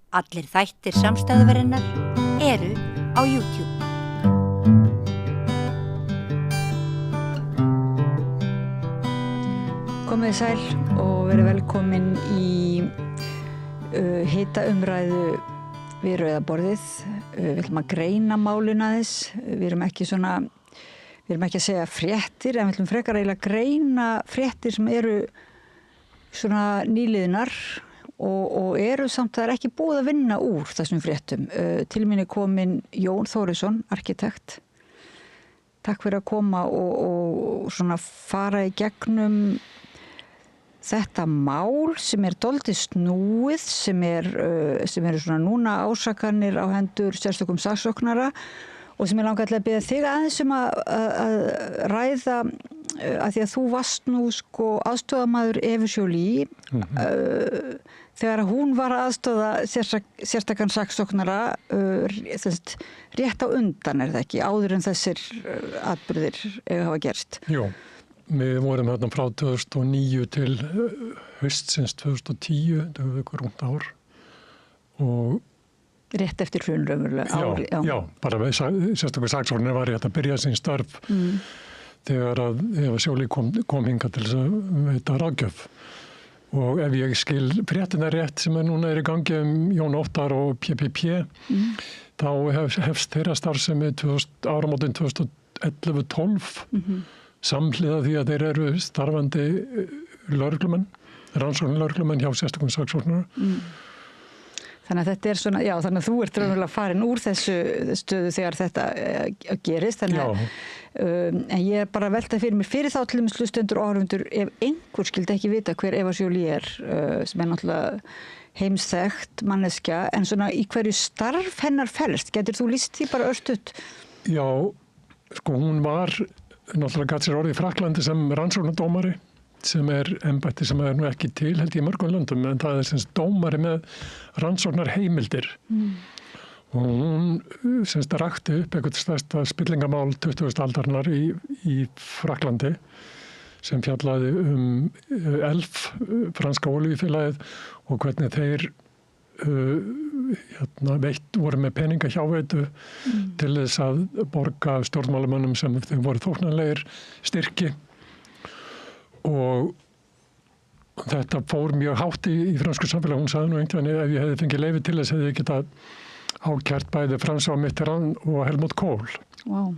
Allir þættir samstæðuverinnar eru á YouTube. Komið sæl og verið velkomin í hita umræðu við rauða borðið. Við ætlum að greina málin aðeins. Við erum ekki að segja fréttir, en við ætlum frekar eiginlega að greina fréttir sem eru svona nýliðnar og eru samt það ekki búið að vinna úr þessum fréttum. Til mín kominn Jón Þórisson, arkitekt. Takk fyrir að koma og svona fara í gegnum þetta mál sem dálítið snúið, sem eru svona núna ásakanir á hendur sérstökum saksóknara og sem langar til að biðja þig aðeins að ræða að því að þú varst nú sko aðstoðamaður Evu Joly þegar hún var að aðstoða sérstakan saksóknara rétt á undan, það ekki, áður en þessir atburðir hafa gerst. Jú, við vorum hérna frá 2009 til haustsins 2010, það var ykkur rúmt ár og rétt eftir hrun raunverulega ári. Já, bara sérstaklega saksóknari var rétt að byrja sín störf þegar að Eva Joly kom hingað til þess að veita ráðgjöf. Og ef ég skil fréttina rétt sem núna í gangi Jón Óttar og PPP, þá hefst þeirra starfsemi áramótin 2011-12 samhliða því að þeir eru starfandi lögreglumenn, rannsóknarlögreglumenn hjá sérstökum saksóknara. Þannig að þetta svona, já, þannig að þú raunverulega farin úr þessu stöðu þegar þetta gerist. En ég bara velta fyrir mér fyrir þá til dæmis hlustendur og áhorfendur, ef einhver skildi ekki vita hver Eva Joly sem náttúrulega heimsþekkt manneskja, en svona í hverju starf hennar felst, getur þú lýst því bara örstutt? Já, sko hún var náttúrulega gat sér orðið í Frakklandi sem rannsóknardómari, sem embætti sem nú ekki til held ég í mörgum löndum, en það semst dómari með rannsóknar heimildir. Og hún semst rakti upp eitthvað stærsta spillingamál 20. aldarinnar í Frakklandi sem fjallaði Elf, franska olíufélagið, og hvernig þeir voru með peninga hjáveitu til þess að borga stjórnmálamönnum sem þeim voru þóknanlegir styrki. Og þetta fór mjög hátt í fransku samfélagi. Hún sagði nú einhvern veginn ef ég hefði fengið leyfi til þess hefði ég getað ákært bæði François Mitterrand og Helmut Kohl. Wow.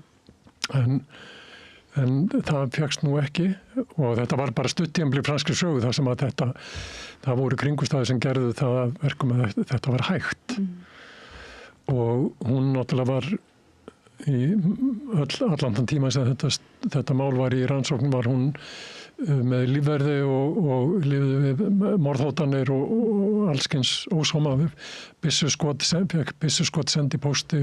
En það fékkst nú ekki og þetta var bara stutttímabili franskri sögu þar sem að það voru kringumstæður sem gerðu það að verkum að þetta var hægt. Og hún náttúrulega var í allan þann tíma sem þetta mál var í rannsókn var hún með lífverði og lifði við morðhótanir og allskyns ósóma byssuskot send í pósti.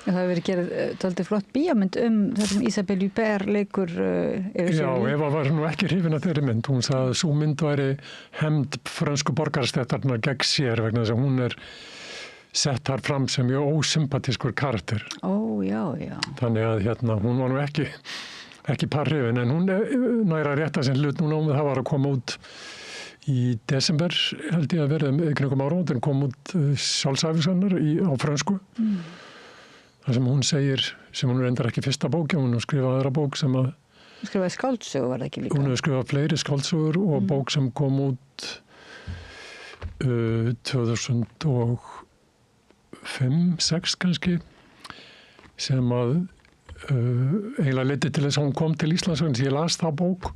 Það hefur verið gerð dálítið flott bíómynd það sem Isabelle Huppert leikur Eva Joly. Já, Eva var nú ekki hrifin af þeirri mynd. Hún sagði að sú mynd væri hefnd frönsku borgarastéttarinnar gegn sér vegna þess að hún sett þar fram sem mjög ósympatískur karakter. Já. Þannig að hún var nú ekki parhrifin, en hún næra rétta sinn hlut núna og það var að koma út í desember, held ég að verið kringum áramótin, kom út sjálfsæfisennar á frönsku. Það sem hún segir, sem hún reyndar ekki fyrsta bók, hún hefur skrifað aðra bók sem að Hún skrifaði skáldsögur, var það ekki líka? Hún hefur skrifað fleiri skáldsögur og bók sem kom út 2005-06 kannski, sem að eiginlega leiddi til þess að hún kom til Íslands og ég las það bók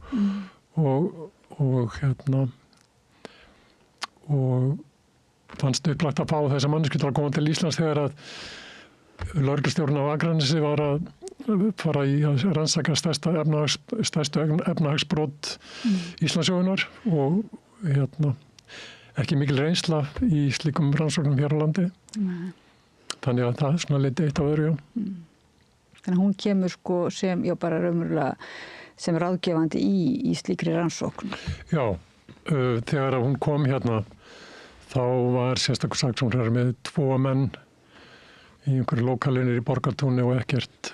og fannst upplagt að fá þessa mannesku til að koma til Íslands þegar að lögreglustjórinn á Akranesi var að fara í að rannsaka stærstu efnahagsbrot Íslandssögunnar og ekki mikil reynsla í slíkum rannsóknum hér á landi. Þannig að það svona leiddi eitt á öðru, já. Þannig að hún kemur sko sem, bara raunverulega sem ráðgefandi í slíkri rannsókn. Já, þegar hún kom hérna, þá var sérstakur saksóknari með 2 menn í einhverju lókalinir í Borgartúni og ekkert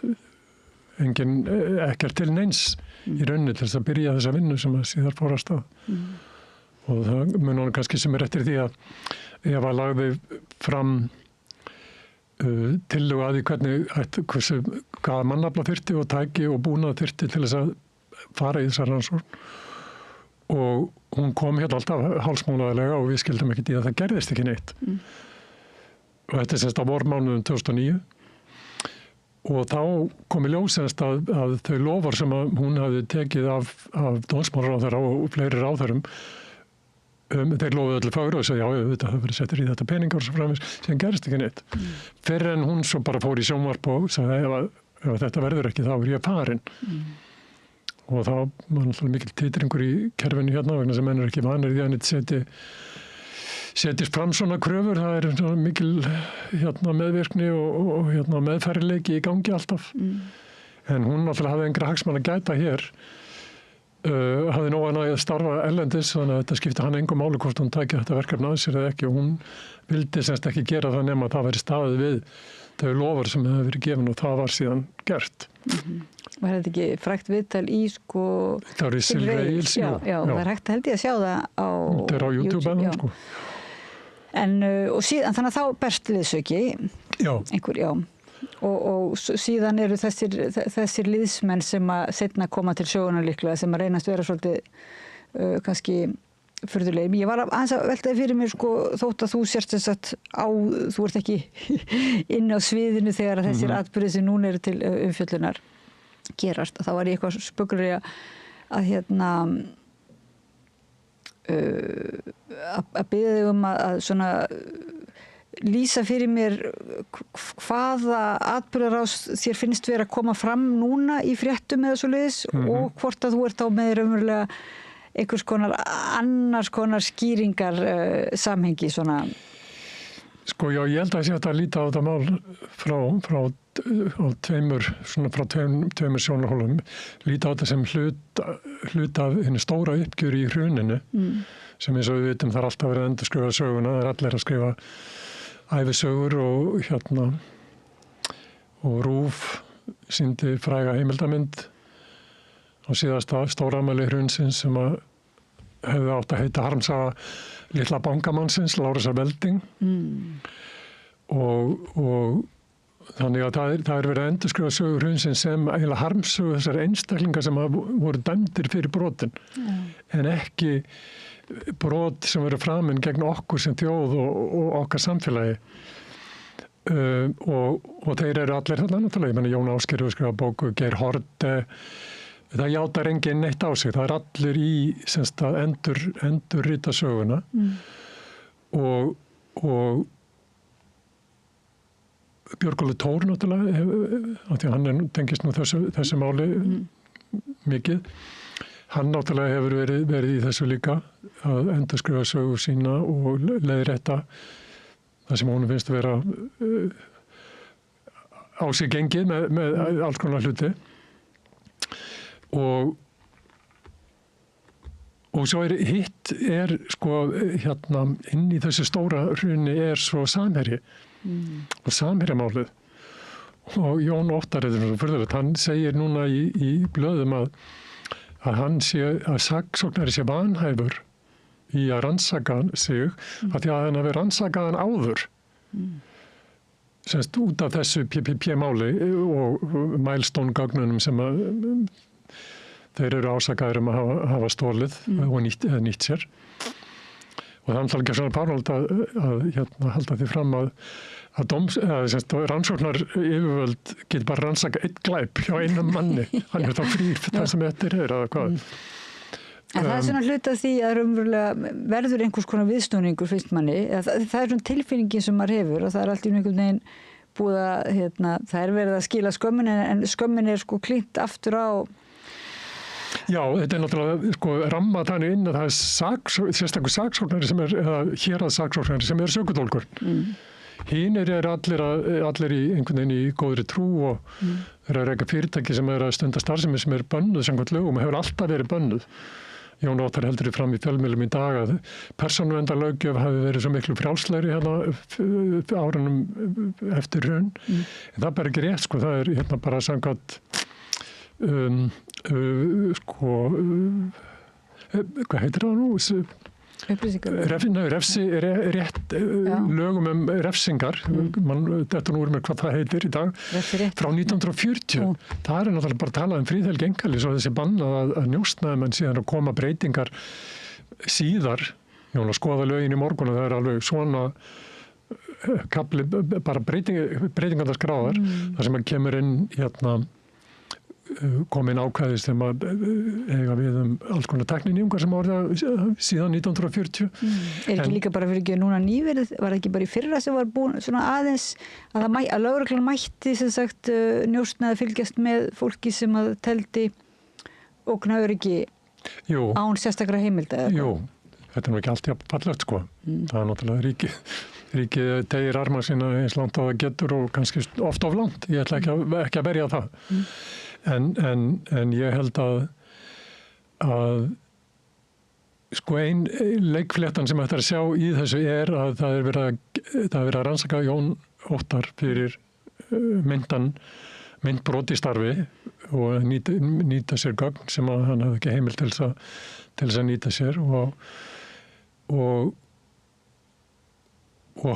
til neins í rauninni til þess að byrja þessa vinnu sem að síðar fór af stað. Og það mun hún kannski sem eftir því að Eva lagði fram tillögu að því hvaða mannafla þyrfti og tæki og búnað þyrfti til þess að fara í þessar rannsókn og hún kom hérna alltaf hálsmánaðarlega og við skildum ekkert í að það gerðist ekki neitt. Og þetta semst á vormánuðum 2009 og þá kom í ljós semst að þau lofar sem að hún hafði tekið af dómsmálaráðherra og fleiri ráðherrum þeir lofuðu öllu fögru og sagði já, þetta hafa verið settir í þetta peningar og svo framins sem gerist ekki neitt. Fyrir en hún svo bara fór í sjónvarp og sagði ef þetta verður ekki þá er ég farin. Og þá var náttúrulega mikil titringur í kerfinu hérna vegna sem menn ekki vanir því að neitt setjist fram svona kröfur. Það er svona mikil meðvirkni og meðferðileiki í gangi alltaf. En hún náttúrulega hafði engra hagsmanna að gæta hér. Hafði nóg að starfa erlendis þannig að þetta skipti hann engum máli hvort hún tæki þetta verkefni að sér eða ekki og hún vildi semst ekki gera það nema að það væri staðið við þau lofar sem hefði verið gefin og það var síðan gert. Var þetta ekki frægt viðtal í sko það var í Silveils, já, það er hægt held ég að sjá það á þetta er á YouTube sko. En og síðan þannig að þá berst liðsauki einhver, og síðan eru þessir liðsmenn sem að seinna koma til sögunar líklega sem að reynast vera svolítið kannski furðulegir. Ég var aðeins að veltaði fyrir mér sko þótt að þú sért þess að þú ert ekki inn á sviðinu þegar að þessir atburðir sem núna eru til umfjöllunar gerast og þá var ég eitthvað spöggri að biðja þig að svona lýsa fyrir mér hvaða atburðarás þér finnst vera að koma fram núna í fréttum eða svoleiðis og hvort að þú ert á með raunverulega einhvers konar annars konar skýringar samhengi svona. Sko já, ég held að ég sé að líta á þetta mál frá tveimur sjónarhólum. Líta á þetta sem hlut af henni stóra uppgjör í hruninu sem eins og við vitum það er alltaf verið að endurskrifa söguna, það er allir að skrifa ævisögur og og RÚV sýndi fræga heimildamynd á síðasta stórafmæli hrunsins sem að hefði átt að heita harmsaga litla bankamannsins, Lárusar Velding og þannig að það er verið að endurskrifa sögur hrunsins sem eiginlega harmsögu þessar einstaklingar sem voru dæmdir fyrir brotin en ekki brot sem verið framinn gegn okkur sem þjóð og okkar samfélagi og þeir eru allir þarna náttúrulega, ég meina Jón Ásgeir hefur skrifað bóku, Geir Haarde það játar enginn neitt á sig, það er allir í semst að endurrita söguna og Björgólfur Thor náttúrulega af því að hann tengist nú þessu máli mikið. Hann náttúrulega hefur verið í þessu líka að endurskrifa sögu sína og leiðrétta það sem honum finnst að vera á sig gengið með alls konar hluti. Og svo hitt sko inn í þessu stóra hruni svo samherji og samherjamálið. Og Jón Óttar, hann segir núna í blöðum að saksóknari sé vanhæfur í að rannsaka sig af því að hann hafi rannsakað hann áður semst út af þessu PPP-máli og Milestone-gögnunum sem að þeir eru ásakaðir að hafa stólið og nýtt sér og það er alltaf ekki svona párnáld að halda því fram að rannsóknar yfirvöld getur bara rannsaka einn glæp hjá einum manni hann þá frýr það sem eftir eða hvað. En það svona hluta því að raunverulega verður einhvers konar viðsnúningur finnst manni, það er svona tilfinningin sem maður hefur og það er alltaf einhvern veginn búið að það er verið að skila skömmin en skömmin sko klínt aftur á. Já, þetta er náttúrulega sko ramma þannig inn að það er sérstakur saksóknari sem eða héraðssaksóknari sem sökudólkur. Hinir allir í einhvern veginn í góðri trú og eru að reka fyrirtæki sem að stunda starfsemi sem bönnuð samkvæmt lögum og hefur alltaf verið bönnuð. Jón Óttar heldur því fram í fjölmiðlum í dag að persónuverndarlöggjöf hafi verið svo miklu frjálslegri árunum eftir hrun. En það er bara ekki rétt, sko, það er bara samkvæmt hvað heitir það nú? rétt lögum refsingar, þetta nú með hvað það heitir í dag, frá 1940. Það náttúrulega bara talað fríðhelgi einkalífs og þessi bannað að njósnaðumenn síðan að koma breytingar síðar. Ég var að skoða lögin í morgun og það alveg svona kapli, bara breytingar skráðar, þar sem að kemur inn komin ákvæði sem að eiga við alls konar tækninýjungar sem orða síðan 1940. Ekki líka bara fyrir ekki núna nýverið, var ekki bara í fyrra sem var búin svona aðeins að lögreglan mætti sem sagt njósna að fylgjast með fólki sem að teldi ógna öryggi án sérstakra heimilda? Jú, þetta nú ekki alltaf fallegt sko. Það náttúrulega ríkið tegir arma sína eins langt á það getur og kannski oft of langt. Ég ætla ekki að berja það. En ég held að sko ein leikfléttan sem ætti að sjá í þessu að það er verið að rannsaka Jón Óttar fyrir myndbrot í starfi og nýta sér gögn sem að hann hafði ekki heimild til þess að nýta sér og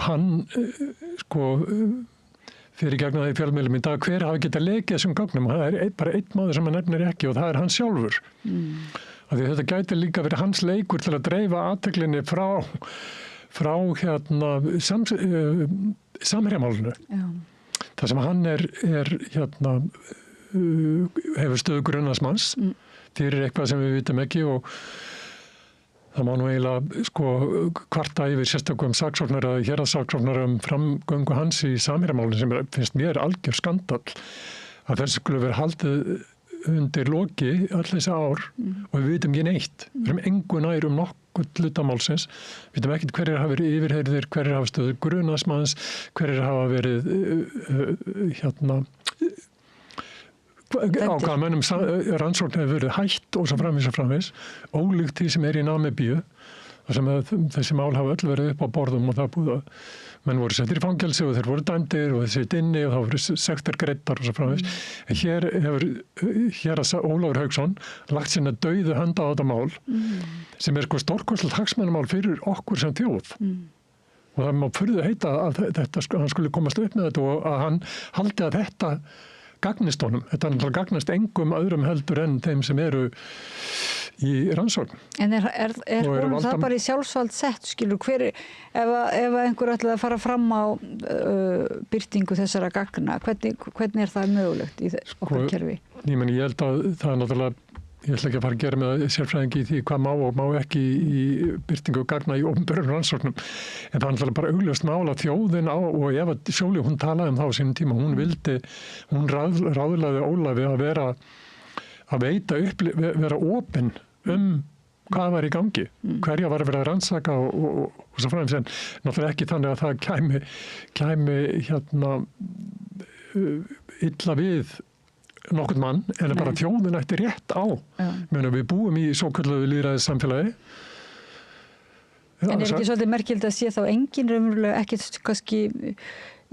hann sko fyrir gegn að í fjölmiðlum í dag, hver hafi getað lekið þessum gögnum. Það er bara einn maður sem hann nefnir ekki og það er hann sjálfur. Af því þetta gæti líka verið hans leikur til að dreifa athyglinni frá samherjamálinu. Það sem hann hefur stöðu grunaðsmanns fyrir eitthvað sem við vitum ekki og það má nú eiginlega sko kvarta yfir sérstökum saksóknara eða héraðssaksóknara framgöngu hans í samherjamálinu sem finnst mér algjör skandall að þessu skulle vera haldið undir loki all þessi ár og við vitum ekki neitt. Við erum engu nær nokkuð hlutamálsins. Við vitum ekkert hverjir hafa verið yfirheyrðir, hverjir hafa stöðu grunaðsmanns, hverjir hafa verið á hvaða mönnum rannsókn hefur verið hætt og svo framvís ólíkt því sem í Namibíu þar sem þessi mál hafa öll verið upp á borðum og það búið að menn voru settir í fangelsi og þeir voru dæmdir og þeir sitt inni og það voru sektir greiddar og svo framvís en hér að Ólafur Hauksson lagt sinna dauðu hönd á þetta mál sem sko stórkostlegt hagsmunamál fyrir okkur sem þjóð og það má furðu heita að hann skulle komast upp með þetta og að hann haldi að þetta gagnist honum. Þetta náttúrulega gagnast engum öðrum heldur en þeim sem eru í rannsókn. En er honum það bara í sjálfsvald sett, skilur, ef einhver ætlaði að fara fram á birtingu þessara gagna, hvernig er það mögulegt í okkar kerfi? Ég held að það er náttúrulega ég ætla ekki að fara að gera með sérfræðingi í því hvað má og má ekki í birtingu gagna í opinberum rannsóknum. En það er náttúrulega bara augljóst mál að þjóðin á, og Eva Joly, hún talaði þá á sínum tíma, hún ráðlaði Ólafi að vera opin hvað var í gangi, hverja var að vera að rannsaka og svo framins, en náttúrulega ekki þannig að það kæmi illa við nokkurn mann, en bara þjóðin ætti rétt á. Við búum í svokölluðu lýðræðis samfélagi. En er ekki svolítið merkilegt að sé þá engin raunverulega, ekkert kannski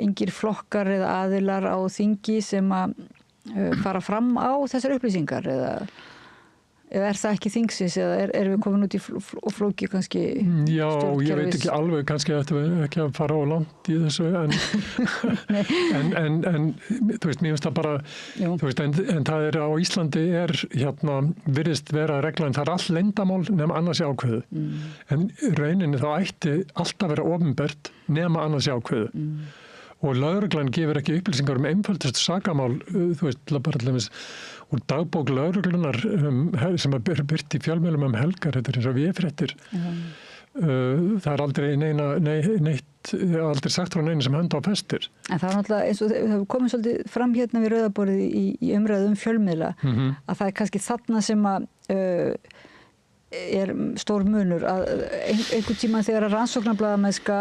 engir flokkar eða aðilar á þingi sem að fara fram á þessar upplýsingar eða er það ekki þingsins eða erum við komin út í flóki kannski stjórnkerfis? Já, ég veit ekki alveg, kannski ættum við ekki að fara á langt í þessu en þú veist, mér finnst það bara þú veist, en það á Íslandi virðist vera regla en það all leyndamál nema annars í ákveðu en rauninni þá ætti alltaf vera opinbert nema annars í ákveðu og lögreglan gefur ekki upplýsingar einföldustu sakamál, þú veist, bara til dæmis úr dagbók lögreglunar sem er birt í fjölmiðlum helgar, þetta eins og véfréttir. Það aldrei aldrei sagt frá neinu sem hönd á festir. En það náttúrulega, eins og það komið svolítið fram hérna við Rauðaborðið í umræðu fjölmiðla, að það kannski þarna sem að er stór munur, að einhvern tíma þegar rannsóknarblaðamennska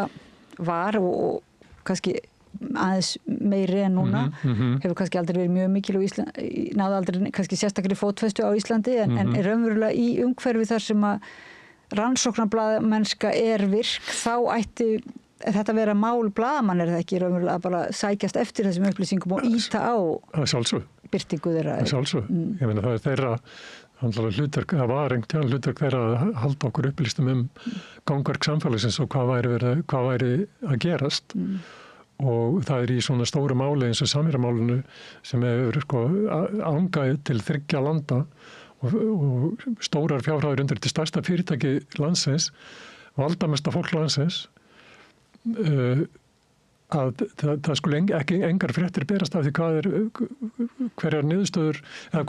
var og kannski aðeins meiri en núna hefur kannski aldrei verið mjög mikil og náðu aldrei kannski sérstakri fótfestu á Íslandi en er raunverulega í umhverfi þar sem að rannsóknarblaðamennska er virk þá ætti þetta vera mál blaðamann er það ekki raunverulega að bara sækjast eftir þessum upplýsingum og ýta á birtingu þeirra. Ég meina það er hlutverk, það var einhvern hlutverk þeirra að halda okkur upplýstum gangverk samfélagsins og hvað væri að gerast. Og það í svona stóru máli eins og Samherjamálinu sem hefur ángaði til 3 landa og stórar fjárhæðir undir til stærsta fyrirtæki landsins, valdamesta fólk landsins, að það skulle engar fréttir berast af því hverjar niðurstöður eða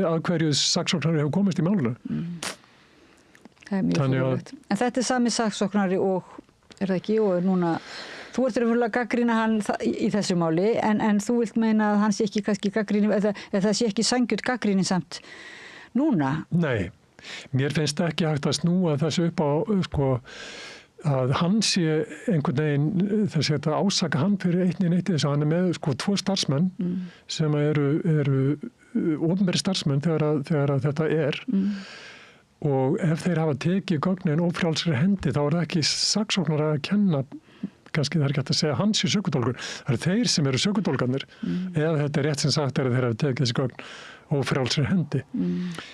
að hverju saksóknari hefur komist í málinu. Það mjög fyrðulegt. En þetta sami saksóknari og það ekki, og núna þú ert að gagnrýna hann í þessu máli, en þú vilt meina að hann sé ekki kannski gagnrýni, eða það sé ekki sanngjarn gagnrýni samt núna? Nei, mér finnst ekki hægt að snúa þessu upp á að hann sé einhvern veginn þessi að ásaka hann fyrir eitt þess að hann með 2 starfsmenn sem eru opinberir starfsmenn þegar þetta og ef þeir hafa tekið gögnin ófrjálsri hendi þá það ekki saksóknara að kenna, kannski það ekki hægt að segja hans sé sökudólkur, það þeir sem eru sökudólkarnir eða þetta rétt sem sagt þeir hafa tekið þessi gögn ófrjálsri hendi.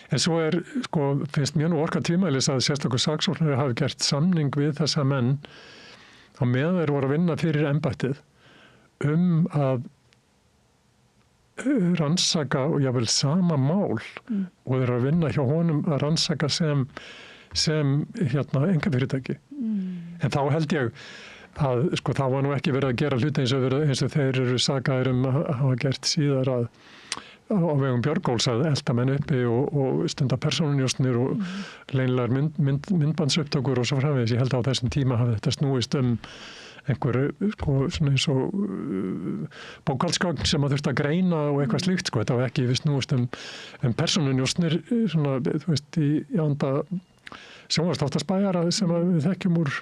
En svo finnst mér nú orka tvímælis að sérstakur saksóknari hafi gert samning við þessa menn á meðan þeir voru að vinna fyrir embættið að rannsaka og jável sama mál og þeir eru að vinna hjá honum að rannsaka sem einkafyrirtæki. En þá held ég að það var nú ekki verið að gera hluti eins og þeir eru sakaðir að hafa gert síðar á vegum Björgóls að elta menn uppi og stunda persónunjósnir og leynilegar myndbandsupptökur og svo framvegis. Ég held að á þessum tíma hafi þetta snúist einhverju svona eins og bókhaldsgögn sem að þurfti að greina og eitthvað slíkt. Þetta var ekki snúist persónunjósnir svona, þú veist, í anda sjónvarpsþáttaspæjara sem við þekkjum úr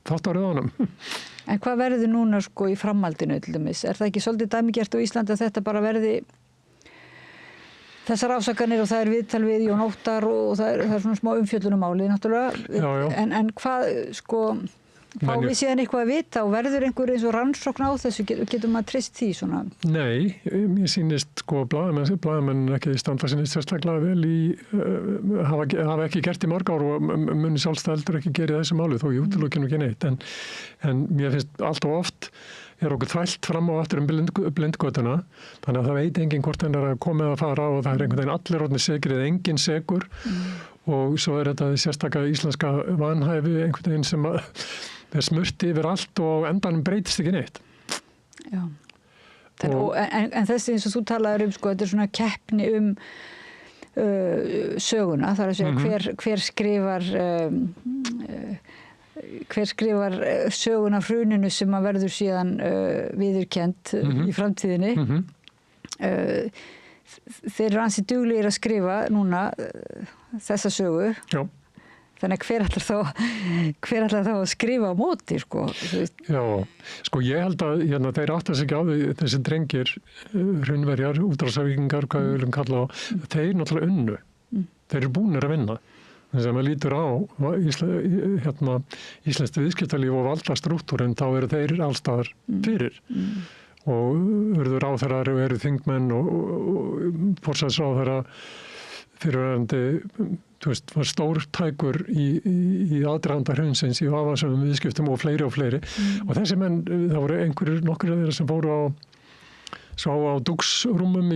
þáttaröðunum. En hvað verður núna í framhaldinu til dæmis? Það ekki svolítið dæmigert á Íslandi að þetta bara verði þessar ásakanir og það viðtal við Jón Óttar og það svona smá umfjöllunarmáli náttúrulega. Já. En hvað fá við síðan eitthvað að vita og verður einhver eins og rannsókn á þessu, getur maður treyst því svona? Nei, mér sýnist blaðamenn ekki standa sinni sérstaklega vel hafa ekki gert í mörg ár og muni sjálfstældur ekki gera þessu máli þó ég útilokki nú ekki neitt. En mér finnst allt og oft okkur þvælt fram og aftur blindgötuna, þannig að það veit enginn hvort hann að koma eða fara og það einhvern veginn allir orðnir segir eða enginn segur og svo þetta sérstaka íslenska vanhæfi einhvern veginn sem er smurt yfir allt og endanum breytist ekki neitt. Já. En þessi eins og þú talaður þetta svona keppni söguna, það að segja hver skrifar söguna af hruninu sem að verður síðan viðurkennt í framtíðinni. Þeir eru ansi duglegir að skrifa núna þessa sögu. Já. Þannig að hver ætlar þá að skrifa á móti, Já, ég held að þeir átta sig ekki á því, þessi drengir, hrunverjar, útrásavíkingar, hvað við viljum kalla á, þeir náttúrulega unnu. Þeir eru búnir að vinna. Þess að maður lítur á íslenskt viðskiptalíf og valdastrúktúrin, þá eru þeir allstaðar fyrir. Og urðu ráðherrar og eru þingmenn og forsætisráðherra fyrirverandi, var stórtækur í aðdraganda hrunsins í vafasömmum viðskiptum og fleiri. Og þessi menn, það voru nokkur af þeirra sem fóru á dúksrúmum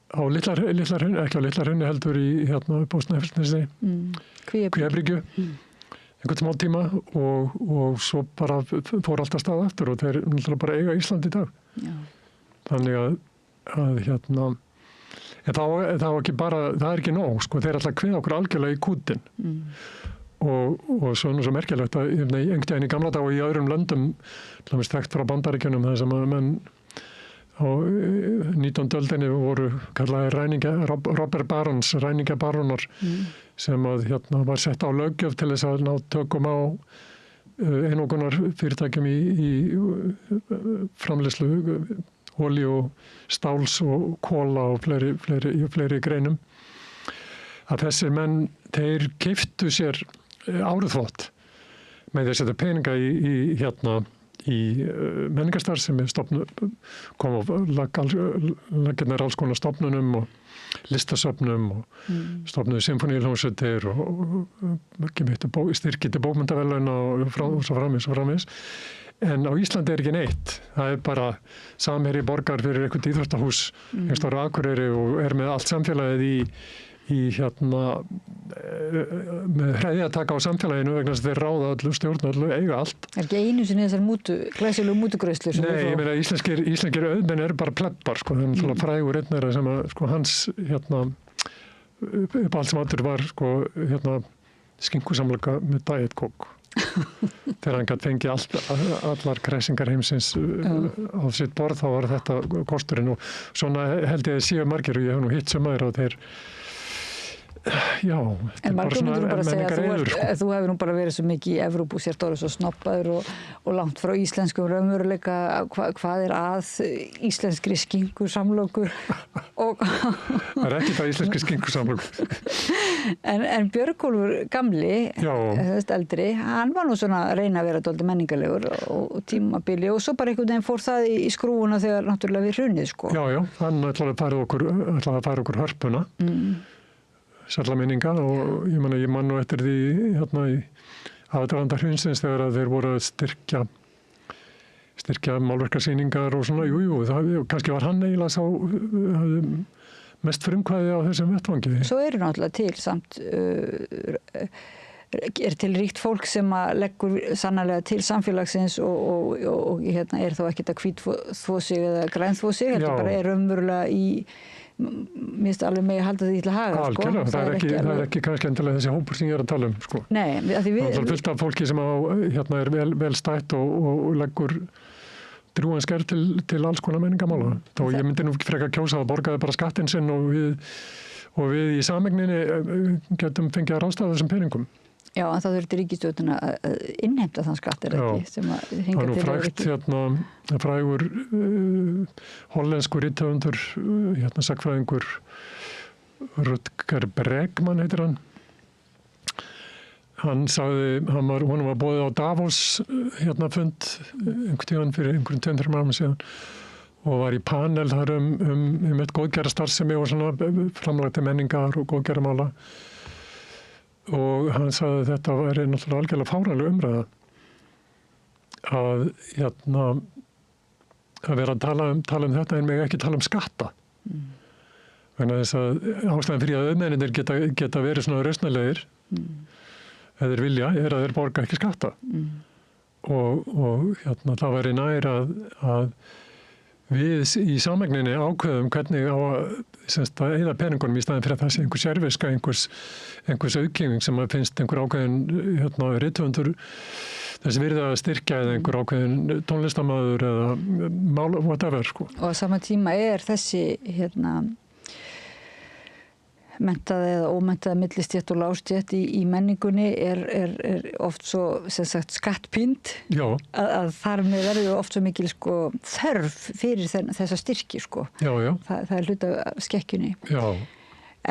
á litlar hrunni, ekki á litlar hrunni heldur í upp á Snæfellsnesi, Kvíabryggju, einhvern smá tíma og svo bara fór allt að staða aftur og þeir bara eiga Ísland í dag. Já. Þannig að en það ekki bara, það er ekki nóg, þeir ætla að kveða okkur algjörlega í kútin. Og svo er nú svo merkilegt að einhvern veginn í gamla dag og í öðrum löndum, til dæmis þekkt frá Bandaríkjunum, þar sem að menn á 19. öldinni voru kallaðir ræningabarónar sem að var sett á löggjöf til þess að ná tökum á einokunar fyrirtækjum í framleiðslu olíu og stáls og kóla og fleiri greinum. Að þessir menn, þeir keyptu sér árþvott með því að setja peninga menningarstarf sem kom á laggirnar alls konar stofnunum og listasöfnum og stofnuðu symfóníuhljómsveitir og styrki til bókmenntaverðlauna og svo framvegis. En á Íslandi ekki neitt. Það bara Samherji borgar fyrir eitthvað íþróttahús einhvers staðar á Akureyri og með allt samfélagið með hreðjataka á samfélaginu vegna þess að þeir ráða öllu, stjórna öllu, eiga allt. Ekki einu sinni þessar glæsilegu mútugreiðslur? Nei, ég meina íslenskir auðmenn eru bara plebbar, sko. Það er frægur einn þeirra sem að, sko, hans, uppáhaldsmatur var, sko, skinkusamloka með Diet Coke. Þegar hann gæti fengið allar kræsingar heimsins á sitt borð, þá var þetta kosturinn og svona held ég að séu margir og ég hef nú hitt sem aðra og þeir en margir myndur bara segja að þú hefur nú bara verið svo mikið í Evrópu og sért orðið svo snobbaður og langt frá íslenskum raunveruleika hvað er að íslenskri skinkusamloku Það er ekki það íslenski skinkusamloku en Björgólfur gamli eldri, hann var nú svona að reyna að vera dálítið menningarlegur og tímabili og svo bara einhvern veginn fór það í skrúfuna þegar náttúrulega við hrunið, sko. Já, hann ætlaði að fara okkur hörpuna sælla minninga og ég man nú eftir því í aðdraganda hrunsins þegar að þeir voru að styrkja málverkasýningar og svona, kannski var hann eiginlega sá mest frumkvæði á þessum vettvangi. Svo eru náttúrulega til samt er til ríkt fólk sem að leggur sannarlega til samfélagsins og er þá ekkert að hvítþvo sig eða grænþvo sig, þetta bara er raunverulega mér finnst alveg með að halda því til að haga, sko. Það er ekki kannski endilega þessi hópur sem ég er að tala sko. Nei, það er fullt af fólki sem er vel stætt og leggur drúgan sker til alls konar menningamála. Þá ég myndi nú frekar kjósa að borgaði bara skattinn sinn og við í sameigninni getum fengið að ráðstafa þessum peningum. Já, en það þurfti ríkisstjórnin að innheimta þann skatt ekki sem að hinga til frægt, frægur hollenskur rithöfundur, sagnfræðingur Rutger Bregman heitir hann. Hann sagði, honum var boðið á Davos fund einhvern tíðan fyrir einhverjum 2-3 árum síðan og var í panel þar eitt góðgerðarstarfsemi og svona framlagti menningar og góðgerðamála. Og hann sagði að þetta væri náttúrulega algjörlega fáránleg umræða að vera að tala um þetta en mig ekki tala um skatta. Vegna þess að ástæðan fyrir að auðmennir geta verið svona rausnarlegir ef þeir vilja er að þeir borga ekki skatta. Og það væri nær að við í sameigninni ákveðum hvernig á að eyða peningunum í staðin fyrir að það sé einhver sérviska, einhvers aukýning sem að finnst einhver ákveðin rithöfundur þess virði að styrkja eða einhver ákveðin tónlistarmaður eða whatever, sko. Og á sama tíma er þessi menntaði eða ómenntaði millistétt og lágstétt í menningunni er oft svo skattpínd að þar með verður oft svo mikil þörf fyrir þessa styrki það er hluti af skekkjunni.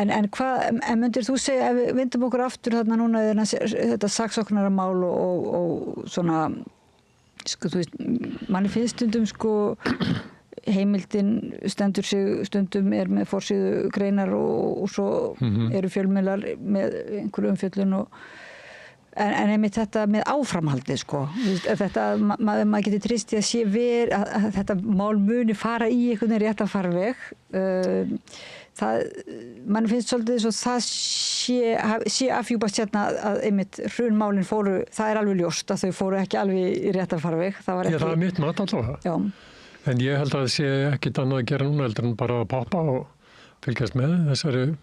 En myndir þú segja, ef við vindum okkur aftur þarna núna þetta saksóknaramál og svona þú veist, manni finnst stundum heimildin stendur sig stundum er með forsíðu greinar og svo eru fjölmiðlar með einhverju umfjöllun en einmitt þetta með áframhaldið þetta maður getur treyst í að þetta mál muni fara í einhvern veginn rétta farveg manni finnst svolítið svo það sé afhjúpast að einmitt hrunmálin fóru, það er alveg ljóst að þau fóru ekki alveg í rétta farveg það er mitt mat allavega. Já. En ég held að það sé ekkit annað að gera núna heldur en bara að poppa og fylgjast með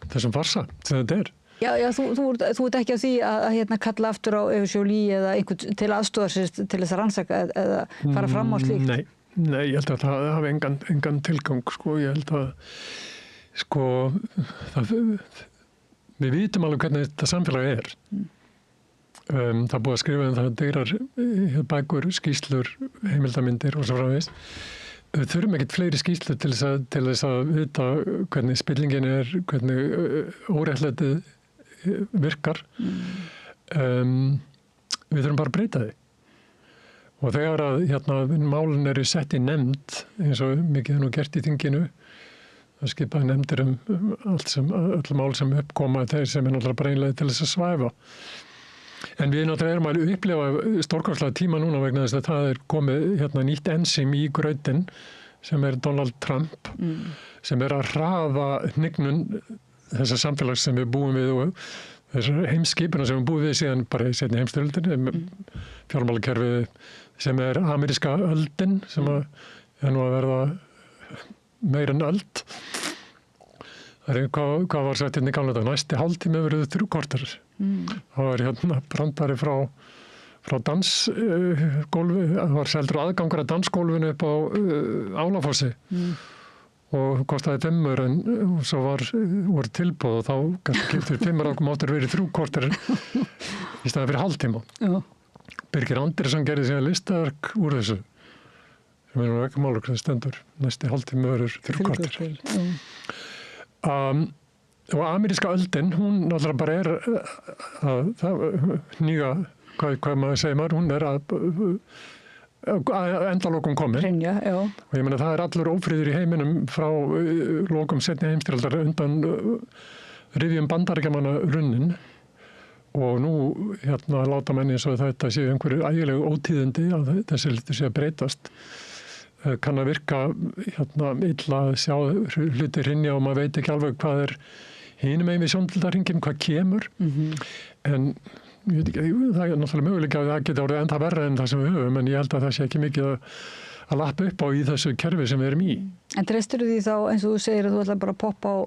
þessum farsa sem þetta er. Já, þú ert ekki á því að kalla aftur á Evu Joly eða einhvern til aðstoðar til þess að rannsaka eða fara fram á slíkt? Nei, ég held að það hafi engan tilgang, Ég held að, við vitum alveg hvernig þetta samfélag er. Það er búið að skrifa það deirar bækur, skýrslur, heimildamindir og svo framvegis. Við þurfum ekkert fleiri skýrslur til þess að vita hvernig spillingin er, hvernig óréttlætið virkar. Við þurfum bara að breyta því. Og þegar að málin eru sett í nefnd, eins og mikið nú gert í þinginu, það skipaði nefndir öll mál sem uppkoma þeir sem náttúrulega breinlega til þess að svæfa. En við náttúrulega erum að upplifa stórkostlega tíma núna vegna þess að það komið nýtt ensím í grautinn sem Donald Trump, sem að hraða hnignun þessar samfélags sem við búum við og þessar heimskipina sem við búum við síðan bara í seinni heimsstyrjöldinni, fjármálakerfið sem ameríska öldin sem nú að verða meira en öld. Hvað var sagt í gamla dag? Næsti hálftími verið 3 korter. Það var brandari frá dansgólfi, það var seldur aðgangur að dansgólfinu upp á Álafossi og kostaði 5 en svo voru tilboð og þá kannski keyptir 5 og máttur verið 3 korter í staðan fyrir hálftíma. Birgir Andersson gerði síðan listaverk úr þessu sem nú ekki málur hvernig stendur. Næsti hálftími verið 3 korter. Og ameríska öldin, hún náttúrulega bara nýga, hvað maður segir maður, hún að endalokum komin. Hreinja, já. Og ég meina það allur ófriður í heiminum frá lokum seinni heimsstyrjaldar undan rifjum Bandaríkjamanna runnin. Og nú láta menn eins og þetta séu einhverju ægilegu ótíðindi að þessi hlutur sé að breytast. Kann að virka illa að sjá hluti hrynja og maður veit ekki alveg hvað hinum megin við sjóndeildarhringinn, hvað kemur. En ég veit ekki, það náttúrulega möguleika að það geti orðið enda verra en það sem við höfum, en ég held að það sé ekki mikið að lappa upp á í þessu kerfi sem við erum í. En treystirðu því þá, eins og þú segir að þú ætlar bara að poppa á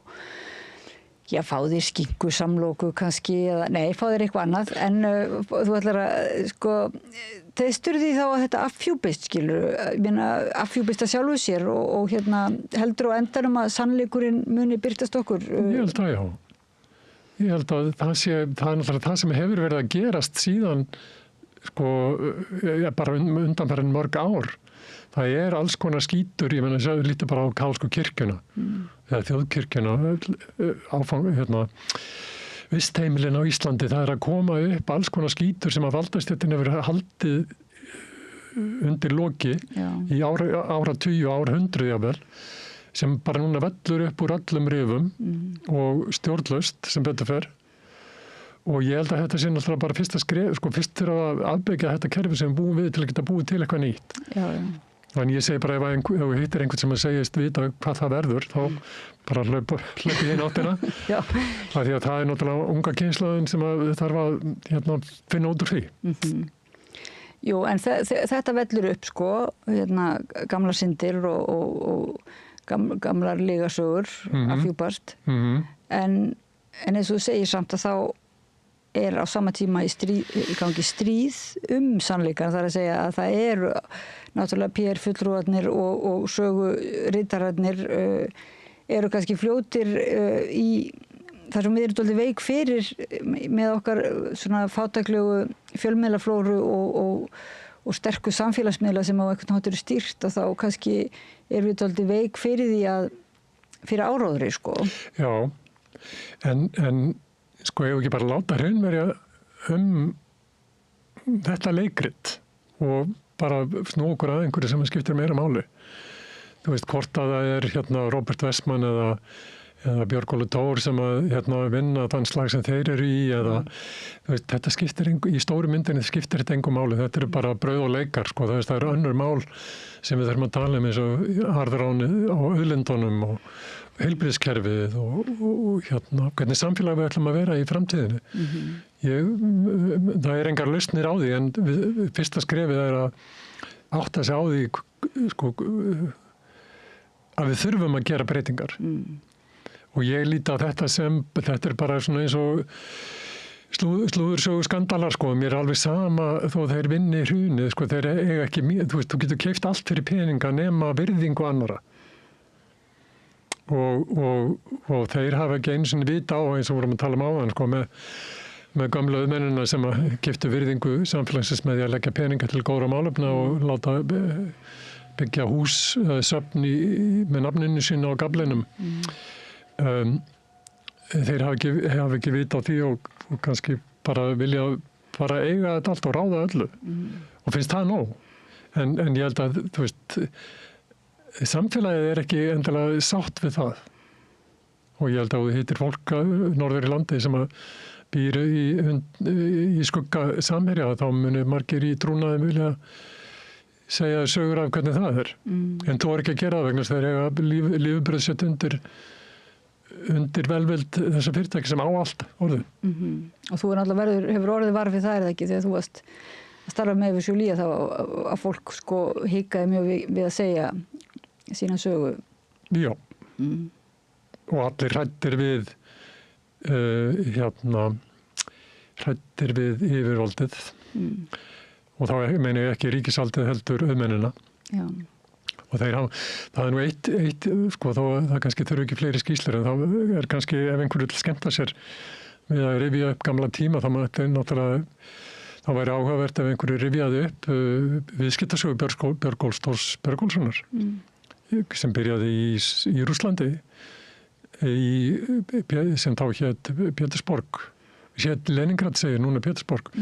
fá þér skinku samloku kannski, fá þér eitthvað annað, en þú ætlar að, treystirðu því þá að þetta afhjúpist, skilur, ég meina, afhjúpist að sjálfu sér og heldur á endanum að sannleikurinn muni birtast okkur? Ég held að já. Ég held að það er náttúrulega það sem hefur verið að gerast síðan, bara undanfarin mörg ár. Það alls konar skítur, ég meina, það lítur bara á kaþólsku kirkjuna, eða þjóðkirkjuna, vistheimilin á Íslandi, það að koma upp alls konar skítur sem að valdastjórnin hefur haldið undir loki í áratugi og árhundruð jafnvel, sem bara núna vellur upp úr öllum rifum og stjórnlaust sem betur fer. Og ég held að þetta sé náttúrulega bara fyrsta skref, fyrst þurfa að afbyggja þetta kerfi sem við búum við til að geta búið til eitthvað nýtt. En ég segi bara ef þú hittir einhvern sem að segist vita hvað það verður, þá bara hlaupi í einu áttina. Því að það náttúrulega unga kynslóðin sem að þarf að finna út úr því. Jú, en þetta vellur upp, gamla syndir og gamlar lygasögur afhjúpast. En eins og þú segir samt að þá á sama tíma í gangi stríð sannleikann, það að segja að það eru náttúrulega PR-fulltrúarnir og sögurittararnir eru kannski fljótir í þar sem við erum dálítið veik fyrir með okkar svona fátæklegu fjölmiðlaflóru og sterku samfélagsmiðla sem á einhvern hátt eru stýrt, og þá kannski erum við dálítið veik fyrir því fyrir áróðri, Já, en ef ekki bara láta hraunverja þetta leikrit og bara snúa okkur að einhverju sem skiptir meira máli. Þú veist, hvort að það Robert Westman eða Björgólfur Thor sem að vinna þann slag sem þeir eru í, eða þú veist, þetta skiptir í stóru myndinni skiptir þetta engu máli. Þetta eru bara brauð og leikar, það eru önnur mál sem við þurfum að tala eins og harðránið á auðlindunum og heilbrigðiskerfið og hvernig samfélag við ætlum að vera í framtíðinni. Það engar lausnir á því, en fyrsta skrefið að átta sig á því að við þurfum að gera breytingar. Og ég líti á þetta bara svona eins og slúðursögu skandalar, mér alveg sama þó þeir vinni hrunið, þeir eiga ekki, þú getur keypt allt fyrir peninga nema virðingu annarra. Og þeir hafa ekki einu sinni vita á, eins og vorum að tala áðan, með gamla auðmennina sem að keyptu virðingu samfélagsins með því að leggja peninga til góðra málefna og láta byggja hús, söfn með nafninu sínu á gaflinum. Þeir hafa ekki vita á því og kannski bara vilja bara eiga þetta allt og ráða öllu. Og finnst það nóg. En ég held að, þú veist, samfélagið ekki endilega sátt við það. Og ég held að þú hittir fólk norður í landi sem að býr í skugga samherja, þá munu margir í trúnaði vilja segja sögur af hvernig það er. En þú ekki að gera það vegna þess að þeir eiga lífbröð sett undir velvild þessa fyrirtæki sem á allt orðið. Og þú hefur orðið varð við það, er það ekki, þegar þú varst að starfa með Evusjólí þá að fólk sko hikaði mjög við að segja sína sögu. Já. Og allir hræddir við hræddir við yfirvaldið. Og þá meina ég ekki ríkisvaldið heldur auðmennina. Já. Og það er nú eitt sko, þó það kannski þurfi ekki fleiri skýrslur, en þá er kannski, ef einhverju vil skemmta sér við að rifja upp gamla tíma, þá mætti náttúrulega, þá væri áhugavert ef einhverju rifjaði upp viðskiptasögu Björgólfs Thors Björgólfssonar, sem byrjaði í Rússlandi, sem þá hét Pétursborg. Hét Leningrad segir, núna Pétursborg.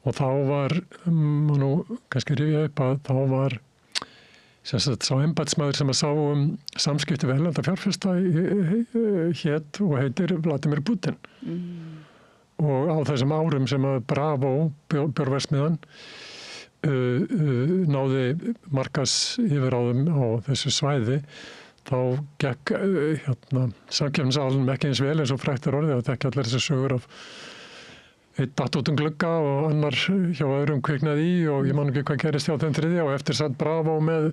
Og þá var, nú kannski rifja upp að þá var sá embættismaður sem að sá samskipti við erlenda fjárfesta hét og heitir Vladimir Putin. Og á þessum árum sem að Bravo, bjórverksmiðjan, náði markas yfiráðum á þessu svæði, þá gekk samkeppnisaðilum ekki eins vel eins og frægt orðið að þekki allir þessi sögur af eitt datt út glugga og annar hjá öðrum kviknaði í og ég man ekki hvað gerist hjá þeim þriðja og eftir satt Bravo með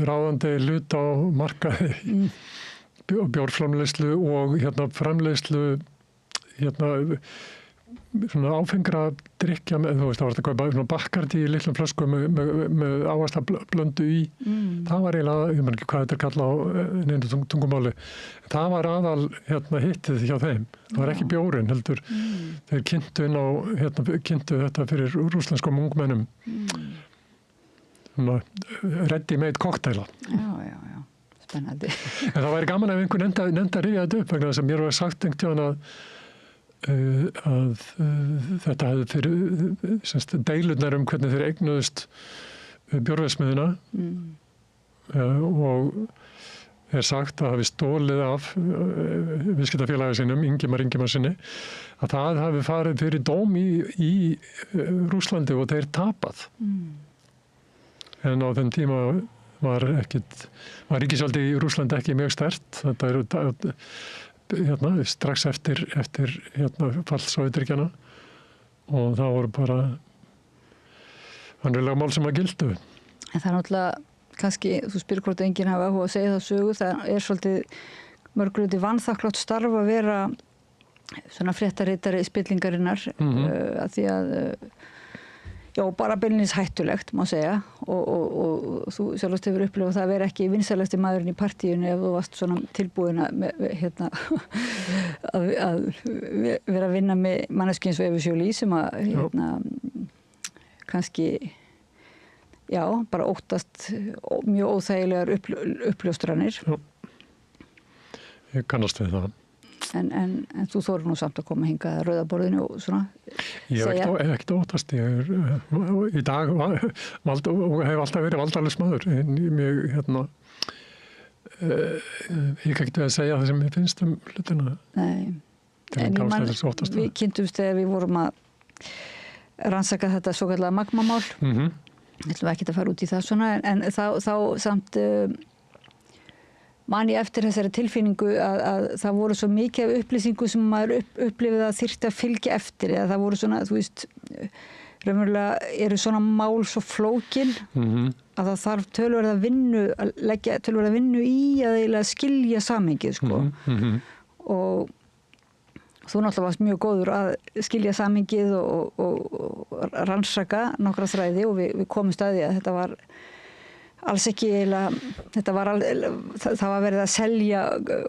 ráðandi hlut á markaði bjórframleiðslu og framleiðslu svona áfengra drykkja með, þú veist, það var þetta kaupa Bacardi í litlum flösku með ávaxtablöndu í. Það var eiginlega, ég man ekki hvað þetta er kallað á neinu tungumáli. Það var aðal hittið hjá þeim. Það var ekki bjórinn, heldur. Þeir kynntu þetta fyrir rússneskum ungmennum. Svona ready-made kokteila. Já. Spennandi. En það væri gaman ef einhver nefndi að rifja þetta upp, vegna þess að mér var sagt einhvern að þetta hefði fyrir deilurnar hvernig þeir eignuðust bjórverksmiðjuna og er sagt að hafi stólið af viðskiptafélagi sínum, Ingimarsinni, að það hafi farið fyrir dóm í Rússlandi og þeir tapað. En á þenn tíma var ríkisvaldi í Rússlandi ekki mjög sterkt. Þetta eru strax eftir fall Sovétríkjanna og það voru bara vanlega mál sem að gildu. En það er náttúrulega kannski, þú spyrir hvort enginn hafa áhuga að segja það sögu, það er svolítið mörgluti vanþakklátt starf að vera svona fréttaritari spillingarinnar að því að bara beinlínis hættulegt, má segja og þú sjálfst hefur upplifað það að vera ekki vinsælasti maðurinn í partíinu ef þú varst svona tilbúin að vera að vinna með manneskju eins og Evusjólí sem að kannski bara óttast mjög óþægilegar uppljóstranir. Ég kannast við það. En þú þorir nú samt að koma hingað að Rauða borðinu og svona Ég hef ekkert óttast. Ég er í dag og hef alltaf verið valdalaus maður. Ég kann ekki að segja það sem ég finnst hlutina. Nei. En við kynntumst þegar við vorum að rannsaka þetta svokallaða magmamál. Ég ætlum ekki að fara út í það svona, en þá samt man ég eftir þessari tilfinningu að það voru svo mikið af upplýsingu sem maður upplifið að þyrfti að fylgja eftir, eða það voru svona, þú veist, raunverulega eru svona mál svo flókin að það þarf töluverða vinnu að leggja töluverða vinnu í að eiginlega skilja samhengið, sko. Og þú náttúrulega varst mjög góður að skilja samhengið og rannsaka nokkra þræði og við komumst að því að þetta var alls ekki eiginlega, það var verið að selja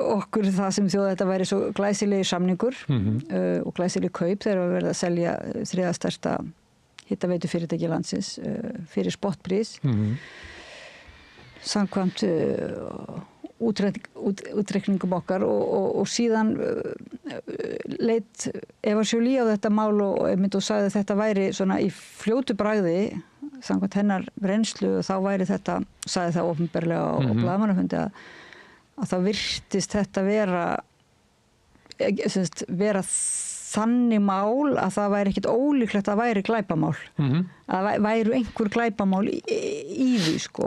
okkur það sem þetta væri svo glæsilegi samningur og glæsileg kaup þegar var verið að selja þriðja stærsta hitaveitufyrirtæki landsins fyrir spottprís samkvæmt útreikningum okkar og síðan leit Eva Jolie á þetta mál og sagði að þetta væri svona í fljótu bragði samkvæmt hennar reynslu og þá væri þetta, sagði það opinberlega á blaðamannafundi að það virtist þetta vera þannig mál að það væri ekkit ólíklegt að væri glæpamál. Að væru einhver glæpamál í því, sko.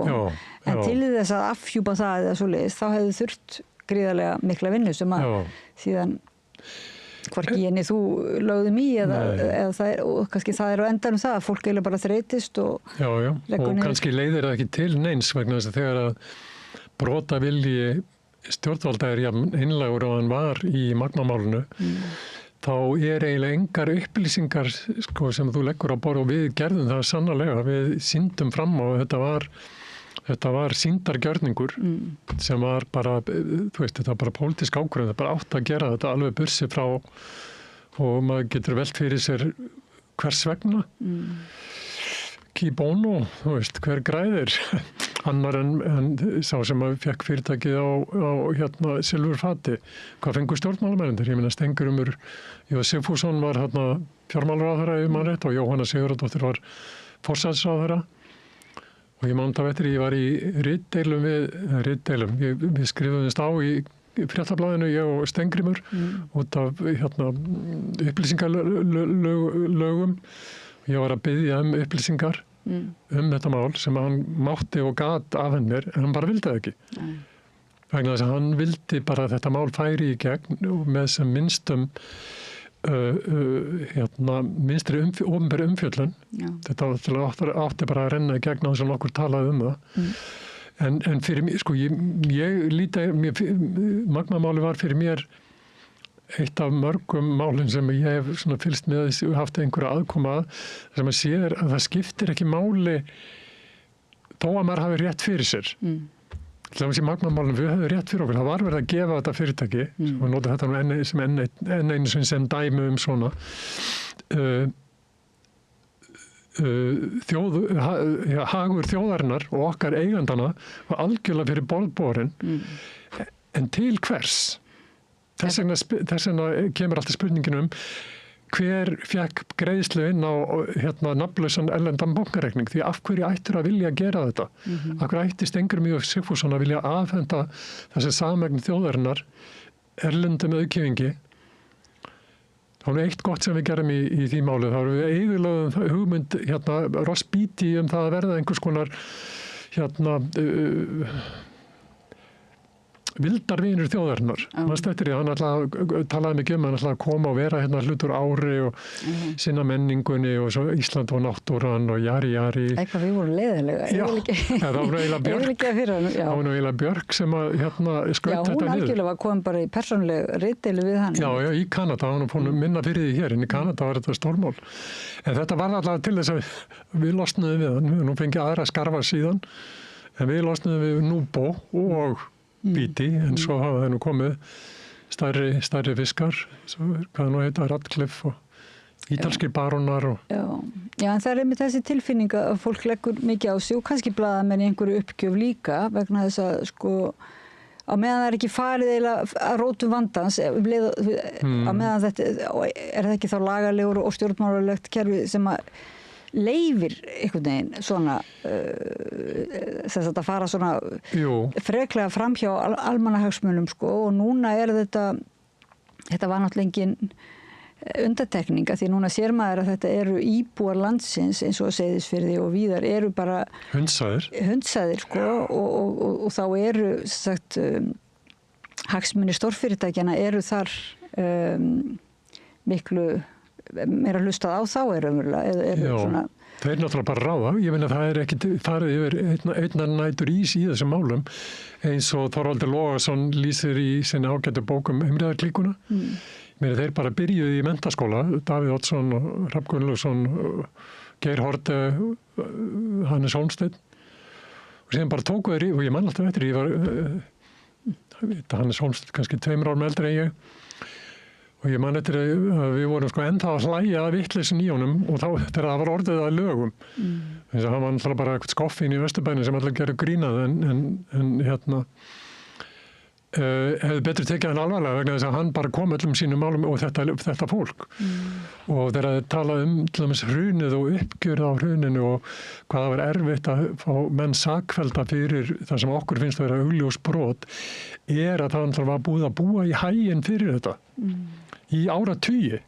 En til þess að afhjúpa það eða svoleiðis, þá hefði þurft gríðarlega mikla vinnu sem að síðan hvorki ég þú lögðum í eða það og kannski það á endanum það að fólk eiginlega bara þreytist og og kannski leiðir það ekki til neins vegna þess að þegar að brotavilji stjórnvalda jafn einlægur og hann var í Magma-málinu þá eiginlega engar upplýsingar sko, sem þú leggur á borð og við gerðum það sannarlega, við sýndum fram á þetta var sýndargjörningur sem var bara, þú veist, þetta var bara pólitísk ákvörðun, það bara átt að gera þetta alveg bursi frá og maður getur velt fyrir sér hvers vegna qui bono, þú veist, hver græðir annar en sá sem að fekk fyrirtækið á silfurfati. Hvað fengur stjórnmálamennir? Ég meina Stengurumur Sigfússon var fjármálaráðherra ef maður rétt og Jóhanna Sigurðardóttir var forsætisráðherra og ég man það eftir ég var í ritdeilum við skrifuðumst á í Fréttablaðinu ég og Stengrimur út af upplýsingalögum. Ég var að biðja upplýsingar þetta mál sem hann mátti og gat af henni en hann bara vildi það ekki. Vegna þess að hann vildi bara að þetta mál færi í gegn með sem minnstum minnstri opinberri umfjöllun. Þetta átti bara að renna í gegn á þess að nokkur talaði það. En fyrir mér, sko, ég líti, Magma-máli var fyrir mér eitt af mörgum málum sem ég hef svona fylgst með haft einhverja aðkoma að sem að sér að það skiptir ekki máli þó að maður hafi rétt fyrir sér. Til dæmis í Magma-málunum við höfum rétt fyrir okkur. Það var verið að gefa þetta fyrirtæki og nota þetta enn einu sem dæmi svona hagur þjóðarinnar og okkar eigandana var algjörlega fyrir borðborin en til hvers? Þess vegna kemur alltaf spurningin hver fekk greiðslu inn á nafnlausan erlendan bankareikning því af hverju ættir að vilja gera þetta? Af hverju ætti Stengurumur Sigfússon að vilja afhenda þessi sameign þjóðarinnar erlendum auðkýfingi? Það var eitt gott sem við gerum í því máli. Það var við eyðilögðum hugmynd Ross Beatty það að verða einhvers konar vildarvinur þjóðarinnar. Manstu eftir því, hann talaði mikið hann ætlaði að koma og vera hlutur ári og sinna menningunni og svo Ísland og náttúran og jari. Eitthvað við vorum leiðilega. Það var eiginlega Björk sem að skaut þetta niður. Já, hún algjörlega var komin bara í persónuleg ritdeilu við hann. Já, í Kanada, hann var minna fyrir því hér, en í Kanada var þetta stórmál. En þetta var alltaf til þess að við losnuðum við hann, nú fengið aðra skarfa síðan, en við losnuðum við Nubo og Bíti, en svo hafa það nú komið stærri fiskar, hvað nú heita, Radcliffe og ítalskir barónar. Já, en það er einmitt þessi tilfinning að fólk leggur mikið á sig og kannski blaðamenn í einhverju uppgjöf líka vegna þess að sko á meðan það er ekki farið eiginlega að rótum vandans, á meðan þetta er það ekki þá lagalegur og stjórnmálalegt kerfi sem að leifir einhvern veginn svona þess að fara svona freklega framhjá almannahagsmunum sko og núna er þetta var náttúrulega engin undantekning því núna sér maður að þetta eru íbúar landsins eins og Seyðisfirði og víðar eru bara hundsaðir sko og þá eru sagt hagsmunir stórfyrirtækjanna eru þar miklu meira hlustað á þá svona. Það er náttúrulega bara ráða. Ég meina það er ekki farið yfir einnar nætur ís í þessum málum eins og Þorvaldur Logason lýsir í sinni ágætu bókum Umræðarklíkuna. Ég meina þeir bara byrjuði í menntaskóla, Davíð Oddsson og Hrafn Gunnlaugsson, Geir Haarde, Hannes Hólmsteinn og síðan bara tóku þeir og ég man alltaf eftir, ég var Hannes Hólmsteinn kannski 2 árum eldri en ég og ég man eftir að við vorum sko ennþá að hlæja að vitleysin í honum og þá þegar það var orðið að lögum. Þess að hann var náttúrulega bara eitthvað skoffin í Vesturbænum sem allir gerðu grínað en hefði betur tekið hann alvarlega vegna þess að hann bara kom öllum sínum málum og þetta fólk. Og þegar þeir tala til dæmis hrunið og uppgjörð á hruninu og hvað það var erfitt að fá menn sakfellda fyrir það sem okkur finnst að vera augljós brot, að það var búið að búa í haginn fyrir þetta í áratugi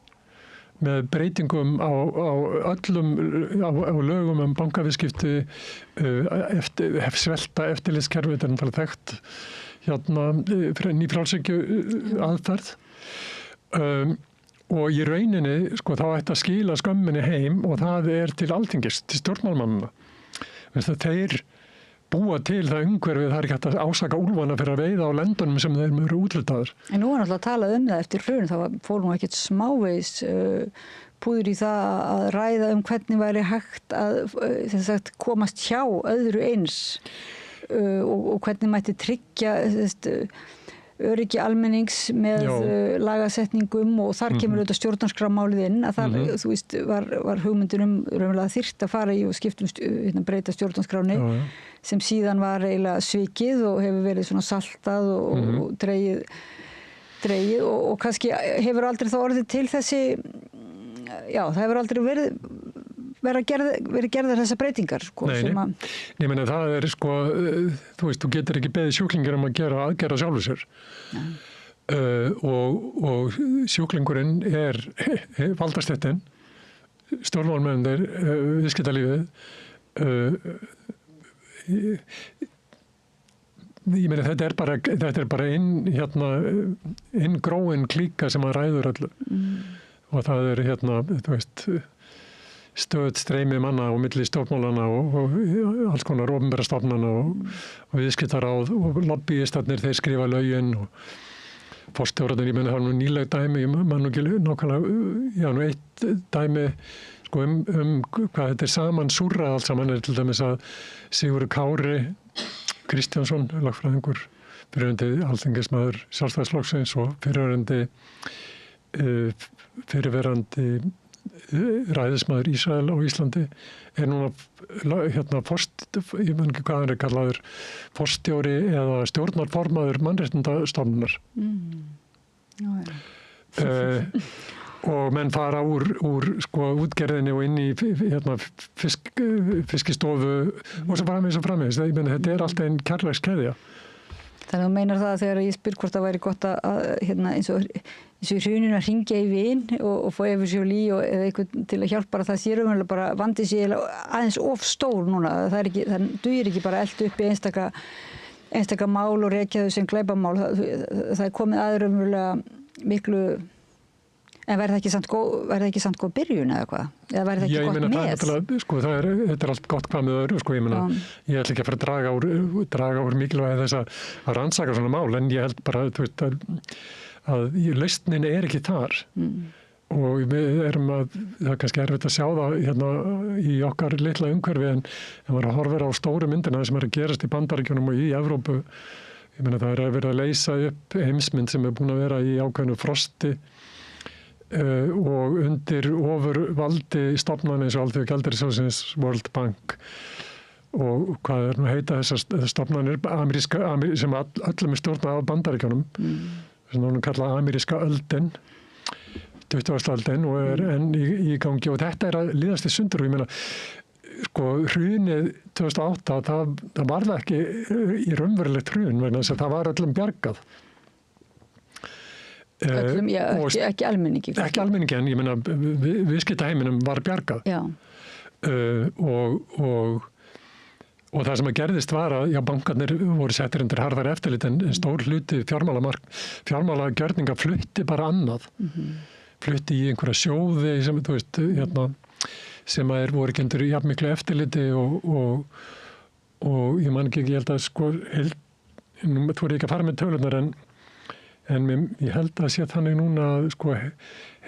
með breytingum á öllum á lögum bankaviðskipti, svelta eftirlitskerfi, þetta er náttúrulega þekkt nýfrjálshyggju aðferð og í rauninni þá ætti að skila skömminni heim og það til Alþingis, til stjórnmálmannanna. Þeir búa til það umhverfið, það ekki hægt að ásaka úlfana fyrir að veiða á lendunum sem þeir eru útlitaður. En nú var náttúrulega að tala það eftir hrun, það fór nú ekkert smávegis púður í það að ræða hvernig væri hægt að komast hjá öðru eins og hvernig mætti tryggja öryggi almennings með lagasetningum og þar kemur auðvitað stjórnarskrármálið inn að það, þú veist, var hugmyndin raunverulega þyrft að fara í og breyta stjórnarskránni sem síðan var eiginlega svikið og hefur verið svona saltað og dregið og kannski hefur aldrei þá orðið til þessi, það hefur aldrei verið gerðar þessar breytingar Ég meina það þú veist, þú getur ekki beðið sjúklingar að gera aðgerða sjálfur sér og sjúklingurinn valdastéttin, stjórnmálamenn viðskiptalífið ég meina þetta er bara inngróin klíka sem að ræður öllu og það þú veist stöð streymi manna og milli stjórnmálana og alls konar opinbera stofnana og viðskiptaráð og lobbyistarnir, þeir skrifa lögin og forstjórarnir, ég meina það nú nýleg dæmi, ég man nú ekki nákvæmlega, nú eitt dæmi hvað þetta saman súrrað allt saman til dæmis að Sigurður Kári Kristjánsson, lagfræðingur, fyrirverandi alþingismaður Sjálfstæðisflokksins og fyrirverandi ræðismaður Ísrael á Íslandi núna ég man ekki hvað hann kallaður forstjóri eða stjórnarformaður mannréttindastofnunar og menn fara úr útgerðinni og inn í fiskistofu og svo framvegis ég meina þetta alltaf einn kærleikskeðja. Þannig að þú meinar það að þegar ég spyr hvort það væri gott að eins og í hruninu að hringja í vin og fá Evu Jolie eða eitthvað til að hjálpa það sé raunverulega bara vandi sig aðeins of stór núna. Það dugir ekki bara elda upp í einstaka mál og rekja þau sem glæpamál. Það er komið að raunverulega miklu en verði það ekki samt góð byrjun eða hvað? Eða verði það ekki gott með? Þetta er allt gott hvað með öðru, ég ætla ekki að fara að draga úr mikilvægi þess að rannsaka svona mál, en ég held bara, að lausnin er ekki þar. Og við það er kannski erfitt að sjá það í okkar litla umhverfi, en maður horfir á stóru myndina sem er að gerast í Bandaríkjunum og í Evrópu. Ég meina það er verið að leysa upp heimsmynd sem er búin að vera í ákveðnu frosti og undir ofurvaldi stofnana eins og Alþjóðagjaldeyrissjóðsins, World Bank og hvað nú heita þessar stofnanir sem öllum er stjórnað af Bandaríkjunum sem nú kallað ameríska öldin 20. öldin og enn í gangi og þetta er að líðast í sundur og ég meina hrunið 2008 það var það ekki í raunverulegt hrun vegna þess að það var öllum bjargað öllum, ekki almenningi ekki almenningi en ég meina viðskiptaheiminum var bjargað og það sem að gerðist var að bankarnir voru settir undir harðari eftirlit en stór hluti fjármálagjörninga flutti bara annað flutti í einhverja sjóði sem þú veist sem að voru ekki undir jafnmiklu eftirliti og ég man ekki, ég held að nú þú ekki að fara með tölunar en ég held að sé þannig núna að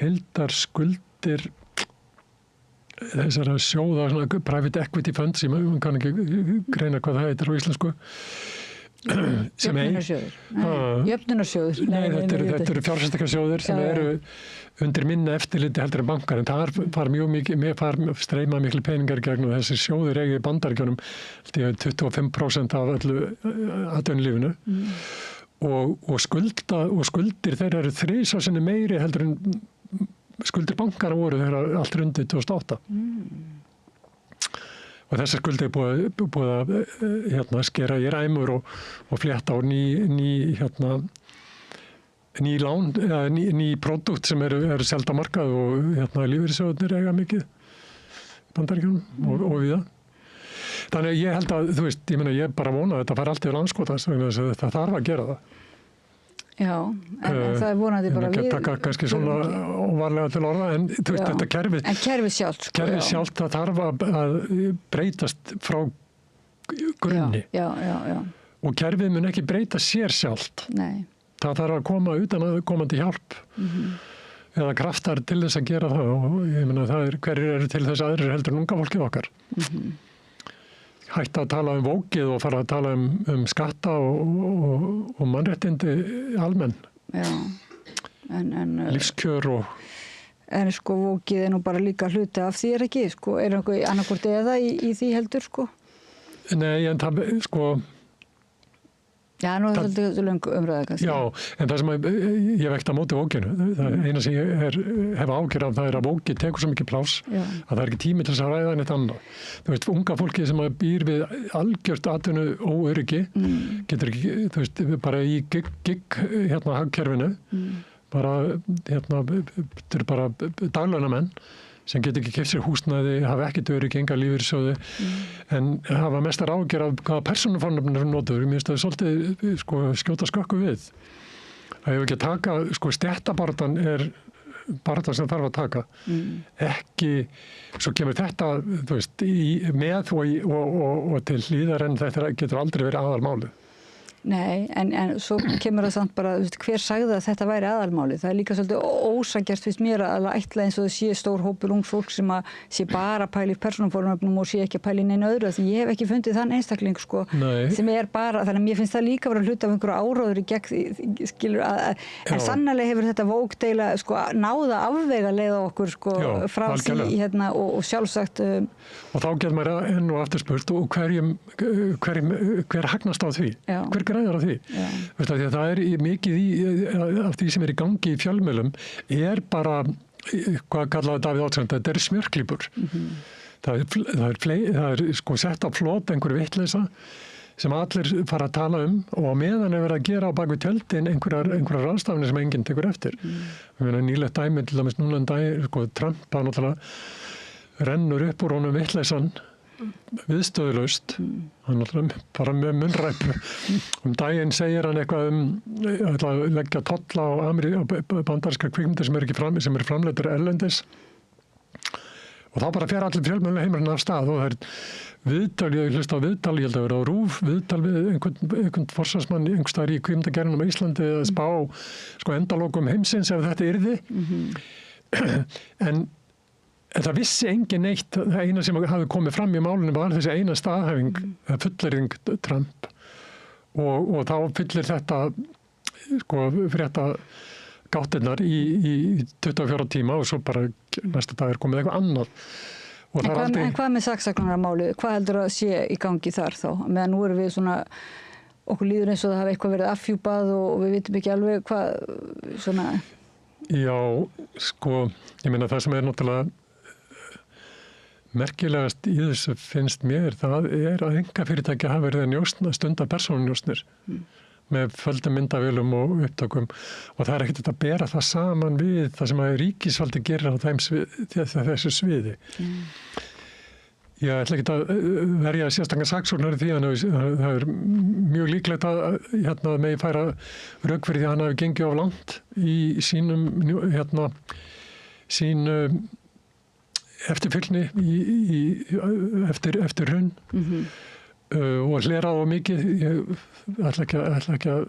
heildar skuldir þessara sjóða svona private equity funds sem man kann ekki greina hvað það heitir á íslensku Jöfnunarsjóður þetta eru fjárfestingarsjóðir sem eru undir minna eftirliti heldur en bankar en það far streyma miklu peningar gegn þessi sjóðir í Bandaríkjunum 25% af öllu atvinnulífinu og skuldir þeirra eru 3 sinnum meiri heldur en skuldir bankara voru þegar allt rundi 2008. Og þessar skuldir er búið að skera í ræmur og flétta á ný lán, ný pródúkt sem eru selda markað og lífeyrissjóðirnir eiga mikið Bandaríkjunum og víða. Þannig ég held að, þú veist, ég bara vona að þetta fær allt yfir landskotans, það þarf að gera það. Já, en það er vonandi bara við... Ég taka kannski svona óvarlega til orða, en þú veist, þetta kerfið... En kerfið sjálft, sko. Kerfið sjálft, það þarf að breytast frá grunni. Já. Og kerfið mun ekki breyta sér sjálft. Nei. Það þarf að koma utan að komandi hjálp. Eða kraftar til þess að gera það og ég meina hverjir eru til þess aðrir heldur en unga fólkið okkar. Hætta að tala um vókið og fara að tala um skatta og mannréttindi almenn. Já. Lífskjör og... En sko vókið er nú bara líka hluti af því ekki, sko. Er einhver annarkvort eða í því heldur, sko? Nei, en það, sko... Já, nú er það svolítið löngu umræða kannski. Já, en það sem ég vekta á móti vókinu, það eina sem ég hef ágjör af það er að vóki tekur svo mikið pláss að það er ekki tími til þess að ræða neitt annað. Þú veist, unga fólki sem býr við algjört atvinnu óöryggi, getur ekki, þú veist, bara í gig hagkerfinu, bara, þetta er bara daglaunamenn sem getur ekki keypt sér húsnæði, hafa ekkert öryggi, enga lífeyrissjóði, en hafa mestar ágjör af hvaða persónufornafnir notuður. Mér finnst það svolítið skjóta skökku við. Það hefur ekki að taka, stéttabaratan er baratan sem þarf að taka. Ekki, svo kemur þetta, þú veist, með og til hlýðar en þetta getur aldrei verið aðalmálið. Nei, en svo kemur það samt bara, hver sagði að þetta væri aðalmáli? Það er líka svolítið ósanngjarnt finnst mér að ætla eins og það sé stór hópur ungs fólk sem að sé bara að pæla í persónufornöfnum og sé ekki að pæla í neinu öðru. Því ég hef ekki fundið þann einstakling, sko, sem er bara, þannig að mér finnst það líka vera hluti af einhverju áróður í gegn, skilur, en sannarlega hefur þetta vókdeila, sko, náða afvega leiða okkur, sko, frá því, og sjálfsagt... Og þá getur maður enn og aftur spurt og hver hagnast á því? Hver græðar á því? Veist að það er mikið af því sem er í gangi í fjölmiðlum er bara, hvað kallaði Davíð Oddsson, þetta er smjörklípur. Það er sko sett á flot einhverju vitleysa sem allir fara að tala og meðan er verið að gera á bak við tjöldin einhverjar ráðstafanir sem enginn tekur eftir. Nýlegt dæmi, til dæmis núna dæmi, sko, Trump, það náttúrulega rennur upp úr honum vitleysan viðstöðulaust, hann náttúrulega bara með munnræpu. Daginn segir hann eitthvað að leggja tolla á bandarískar kvikmyndir sem eru framleiddir erlendis og þá bara fer allir fjölmiðlar heimurinn af stað og það er viðtal, ég hlusta á viðtal, ég held að vera á RÚV, viðtal við einhvern forsvarsmann einhvers staðar í kvikmyndagerðinum á Íslandi að spá endalokum heimsins ef þetta yrði. En það vissi engin neitt, það eina sem hafi komið fram í málunum var þessi eina staðhæfing, fullyrðing Trump og þá fyllir þetta frétta gáttirnar í 24 tíma og svo bara næsta dag er komið eitthvað annað. En hvað með saksóknarmálið? Hvað heldur að sé í gangi þar þá? Meðan nú erum við svona, okkur líður eins og það hafi eitthvað verið afhjúpað og við vitum ekki alveg hvað svona... Já, ég meina það sem er náttúrulega merkilegast í þessu finnst mér, það er að einkafyrirtæki hafa verið að stunda persónunjósnir með földum myndavélum og upptökum og það er ekkert að bera það saman við það sem að ríkisvaldi gerir á þessu sviði. Ég ætla ekki að verja sérstaklega saksóknari því að það er mjög líklegt að megi færa rök fyrir því að hann hafi gengið of langt í sínu eftirfylgni eftir hrun og hlera á mikið. Ég ætla ekki að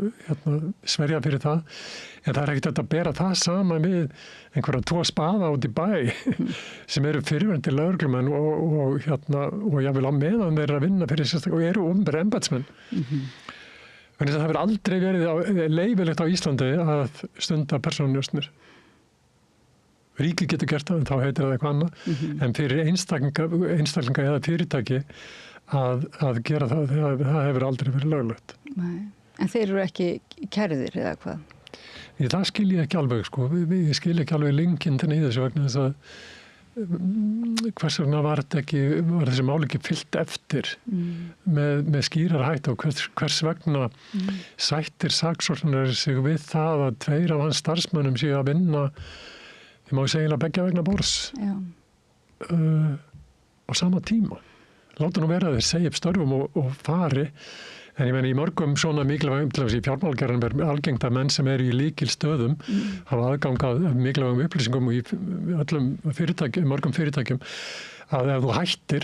sverja fyrir það, en það er ekkert að bera það saman við einhverja 2 spaða út í bæ sem eru fyrrverandi lögreglumenn og jáfnvel á meðan þeir eru að vinna fyrir sérstaklega og eru opinberir embættismenn. Þannig að það hefur aldrei verið leyfilegt á Íslandi að stunda persónunjósnir. Ríkið getur gert það, en þá heitir það eitthvað annað. En fyrir einstaklinga eða fyrirtæki að gera það hefur aldrei verið löglegt. Nei. En þeir eru ekki kærðir eða hvað? Það skil ég ekki alveg, sko. Ég skil ekki alveg linkindin í þessu vegna þess að hvers vegna var þessi mál ekki fyllt eftir með skýrar hætti og hvers vegna sættir saksóknari sig við það að 2 af hans starfsmönnum séu að vinna, ég má segja beggja vegna borðs á sama tíma. Láta nú vera að þeir segja upp störfum og fari. En ég meina í mörgum svona mikilvægum, til þess að í fjármálagerðinum er algengt að menn sem eru í lykilstöðum hafa aðgang að mikilvægum upplýsingum og í mörgum fyrirtækjum að ef þú hættir,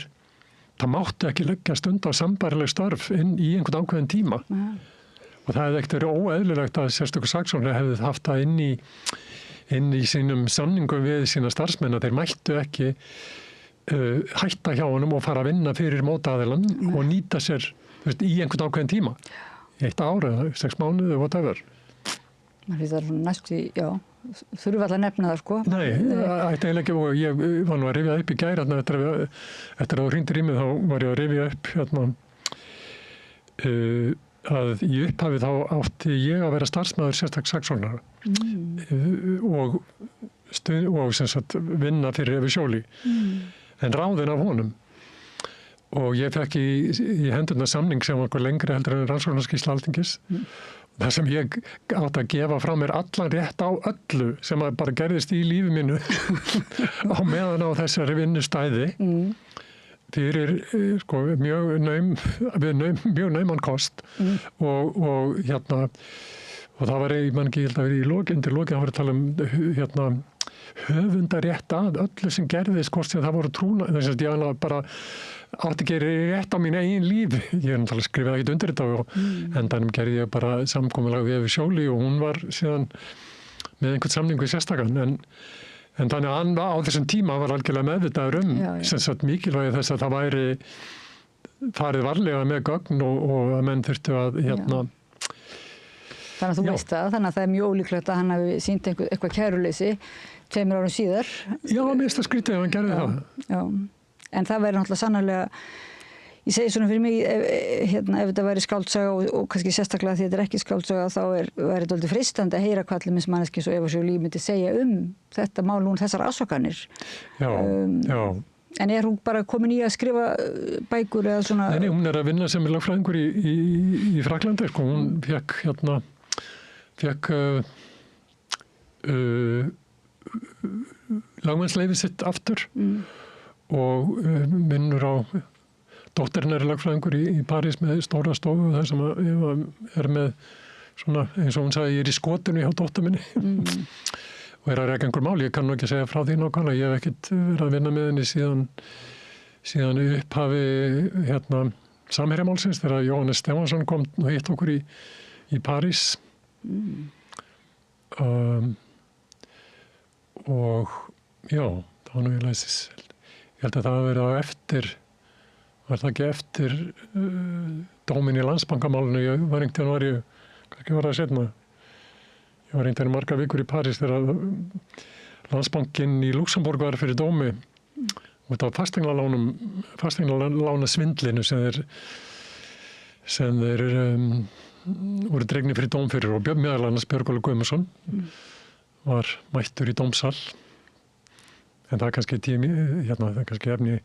það máttu ekki leggja stund á sambærileg störf inn í einhvern ákveðin tíma. Og það hefði ekkert verið óeðlilegt að sérstökur saksóknari hefði haft það inn í sínum samningum við sína starfsmenn að þeir mættu ekki hætta hjá honum og fara að vinna fyrir mótaðilann og nýta sér í einhvern ákveðin tíma. 1 ár eða 6 mánuði, whatever. Það er svona næstu, þurfum alltaf að nefna það, sko. Nei, ætti eiginlega ekki, og ég var nú að rifja upp í gær, eftir að þú hringdir í mig, þá var ég að rifja upp, að í upphafi þá átti ég að vera starfsmaður sérstaklega saksóknara og sem sagt vinna fyrir Efi Sjóli. En ráðin af honum. Og ég fekk í hendurna samning sem var lengri heldur en rannsóknarskýrsla Alþingis. Það sem ég átti að gefa frá mér allan rétt á öllu sem bara gerðist í lífi mínu á meðan á þessari vinnustæði fyrir sko, mjög nauman kost og það var ég man ekki, ég held að vera undir lokin það var að tala höfundarétt að öllu sem gerðist hvort sem það voru trúna, þess að ég bara átti að gera rétt á mín eigin líf. Ég er náttúrulega skrifað ekkert undir þetta og endanum gerði ég bara samkomulag við Efi Sjóli og hún var síðan með einhvern samning við sérstakann. En þannig að hann á þessum tíma var algjörlega meðvitaður sem sagt mikilvægi þess að það væri farið varlega með gögn og að menn þurftu að Þannig að þú veist það, þannig að það er mjög ólíklegt að hann hafi sýnt eitthvað kæruleysi 2 árum síðar. Já, mér finnst það skrítið ef hann gerði það. Já, en það væri náttúrulega sannarlega, ég segi svona fyrir mig, ef þetta væri skáldsaga og kannski sérstaklega því þetta er ekki skáldsaga, þá væri þetta aldrei freistandi að heyra hvað allir manneski svo Eva Sjóli myndi segja þetta mál núna þessar ásvakanir. Já. En er hún bara komin í að skrifa bækur eða svona? Nei, hún er að vinna sem lögfræðingur í Fraklandi, sko. Hún fekk lagmannsleyfi sitt aftur og vinnur á dóttirinn er lögfræðingur í París með stóra stofu þar sem er með svona, eins og hún sagði, ég er í skotinu hjá dóttur minni og er að reka einhver mál. Ég kann nú ekki segja frá því nákvæmlega, ég hef ekkert verið að vinna með henni síðan upphafi samherjamálsins þegar Jóhannes Stefánsson kom og hitt okkur í París og já, það var nú ég læsis. Ég held að það hafi verið á eftir, var það ekki eftir dóminn í Landsbankamálinu, ég var seinna. Ég var einhvern margar vikur í París þegar Landsbankinn í Luxemburg var fyrir dómi og þetta var fasteignalána svindlinu sem þeir voru dregnir fyrir dóm fyrir og meðal annars Björgólfur Guðmundsson var mættur í dómsal en það er kannski það er kannski efni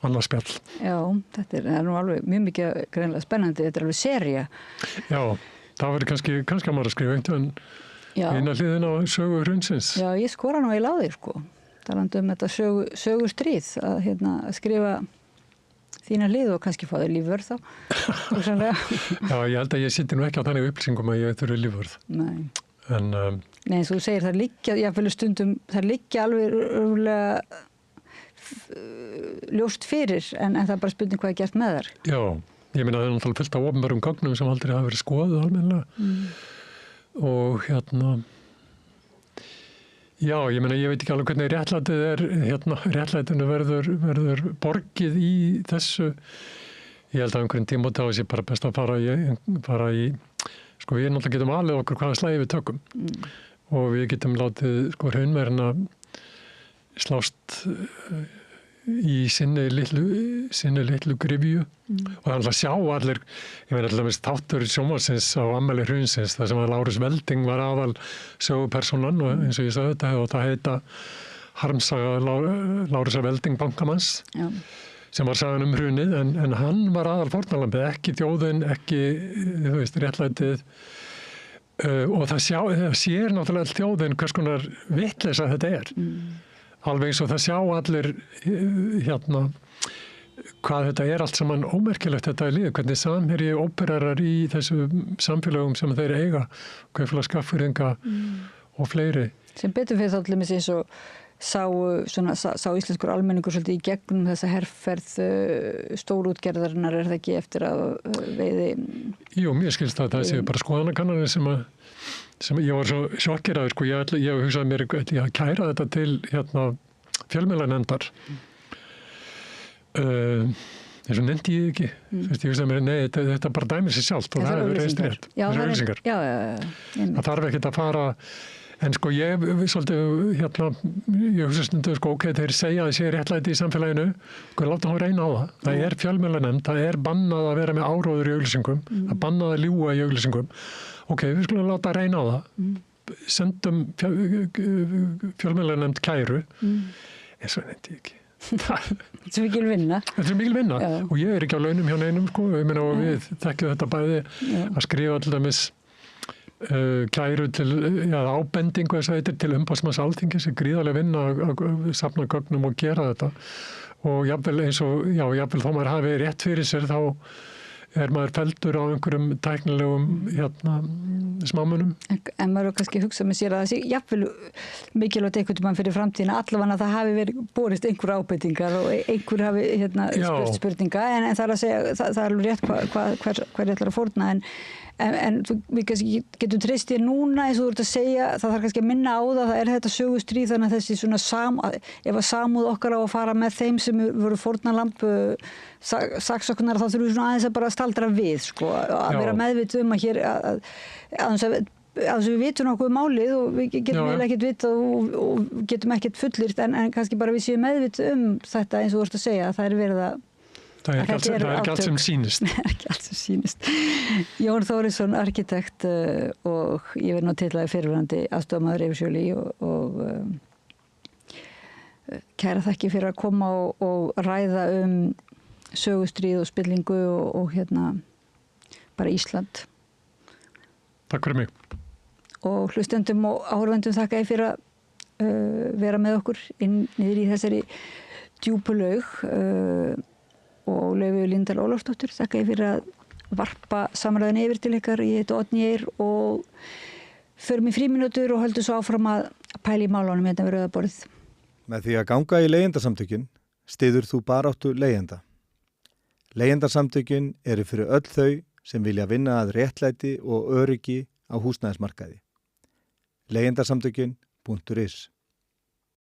annað spjall. Já, þetta er nú alveg mjög mikið greinlega spennandi, þetta er alveg sería. Já, það verður kannski að maður að skrifa einhvern eina hliðin á sögu hrunsins. Já, ég skora nú eiginlega á þig, sko. Talandi þetta sögustríð að skrifa þína hlið og kannski fá þér lífvörð þá. Já, ég held að ég sitti nú ekki á þannig upplýsingum að ég þurfi lífvörð. Nei. Nei, eins og þú segir, það liggja alveg örgulega ljóst fyrir, en það er bara spurning hvað er gert með þær. Já, ég meina það er náttúrulega fullt af opinberum gögnum sem aldrei hafa verið skoðuð almennilega. Og já, ég meina, ég veit ekki alveg hvernig réttlætið er, réttlætinu verður borgið í þessu. Ég held að einhverjum tíma þá sé bara best að fara í sko, við náttúrulega getum alveg okkur hvaða slagi við tökum. Og við getum látið, sko, hraunverðina slást í sinni litlu grifju og það er alltaf sjá allir, ég meina alltaf þáttur sjónvarpsins á afmæli hrunsins þar sem að Lárus Velding var aðal sögupersonan og eins og ég sagði þetta og það heita harmsaga Lárusar Velding bankamanns sem var sagan hrunið en hann var aðal fórnarlambið, ekki þjóðin, ekki réttlætið og það sér náttúrulega þjóðin hvers konar vitleysa þetta er. Alveg eins og það sjá allir hvað þetta er allt saman ómerkilegt þetta er lífið, hvernig samherji ópererar í þessu samfélögum sem þeir eiga, hverfélag skaffurðinga og fleiri. Sem betur fyrir þá allir eins og sá íslenskur almenningur svolítið í gegnum þessa herferð stórútgerðarinnar er það ekki eftir að veiði? Jú, mér skilst það séu bara skoðanakannanir sem ég var svo sjokkeraður, sko, ég hugsaði mér að kæra þetta til fjölmiðlanefndar eins og nefndi ég ekki ég hugsaði mér, nei, þetta bara dæmir sér sjálft og það er reist rétt, þessar auglýsingar það þarf ekkert að fara en sko ég svolítið ég hugsa stundu, sko, ok, þeir segja að sé réttlæti í samfélaginu, sko, láta hann reyna á það er fjölmiðlanefnd, það er bannað að vera með áróður í auglýsingum, það er bannað að ljúga í auglýsingum. Ok, við skulum láta reyna á það. Sendum fjölmiðlanefnd kæru. En svo nefndi ég ekki. Þetta er mikil vinna. Þetta er mikil vinna. Já. Og ég er ekki á launum hjá neinum, sko. Ég meina og við þekkjum þetta bæði að skrifa til dæmis kæru til ábendingu þess að þetta til umboðsmanns Alþingis er gríðarlega vinna að safna gögnum og gera þetta. Og jafnvel eins og, jafnvel þó maður hafi rétt fyrir sér þá er maður feldur á einhverjum tæknilegum smámunum. En maður kannski hugsa með sér að það sé jafnvel mikilvægt einhvern mann fyrir framtíðina allavega að það hafi verið borist einhver ábendingar og einhver hafi spurt spurninga en það er að segja, það er alveg rétt hver ætlar að fórna en við kannski getum treyst þér núna eins og þú ert að segja, það þarf kannski að minna á það er þetta sögustríð þannig að þessi svona ef að samúð okkar á að fara með þeim sem voru fórnarlamb saksóknar þá þurfum við svona aðeins að bara staldra við sko, að vera meðvituð að hér að við vitum nokkuð málið og við getum vel ekkert vitað og getum ekkert fullyrt en kannski bara við séum meðvituð þetta eins og þú ert að segja að það er verið að Það er ekki allt sem sýnist. Ekki allt sem sýnist. Jón Þórisson, arkitekt og ég verð nú titlaði fyrirverandi aðstofamaður yfirsjóli og kæra þakki fyrir að koma og ræða sögustríð og spillingu og bara Ísland. Takk fyrir mig. Og hlustendum og áhorfendum þakka ég fyrir að vera með okkur niður í þessari djúpu laug og Laufey Líndal Ólafsdóttur þakka ég fyrir að varpa samræðinu yfir til ykkar. Ég heiti Oddný Eir og förum í frímínútur og höldum svo áfram að pæla í málunum við Rauða borðið. Með því að ganga í leigjendasamtökin styður þú baráttu leigjenda. Leigjendasamtökin eru fyrir öll þau sem vilja vinna að réttlæti og öryggi á húsnæðismarkaði. Leigjendasamtökin.is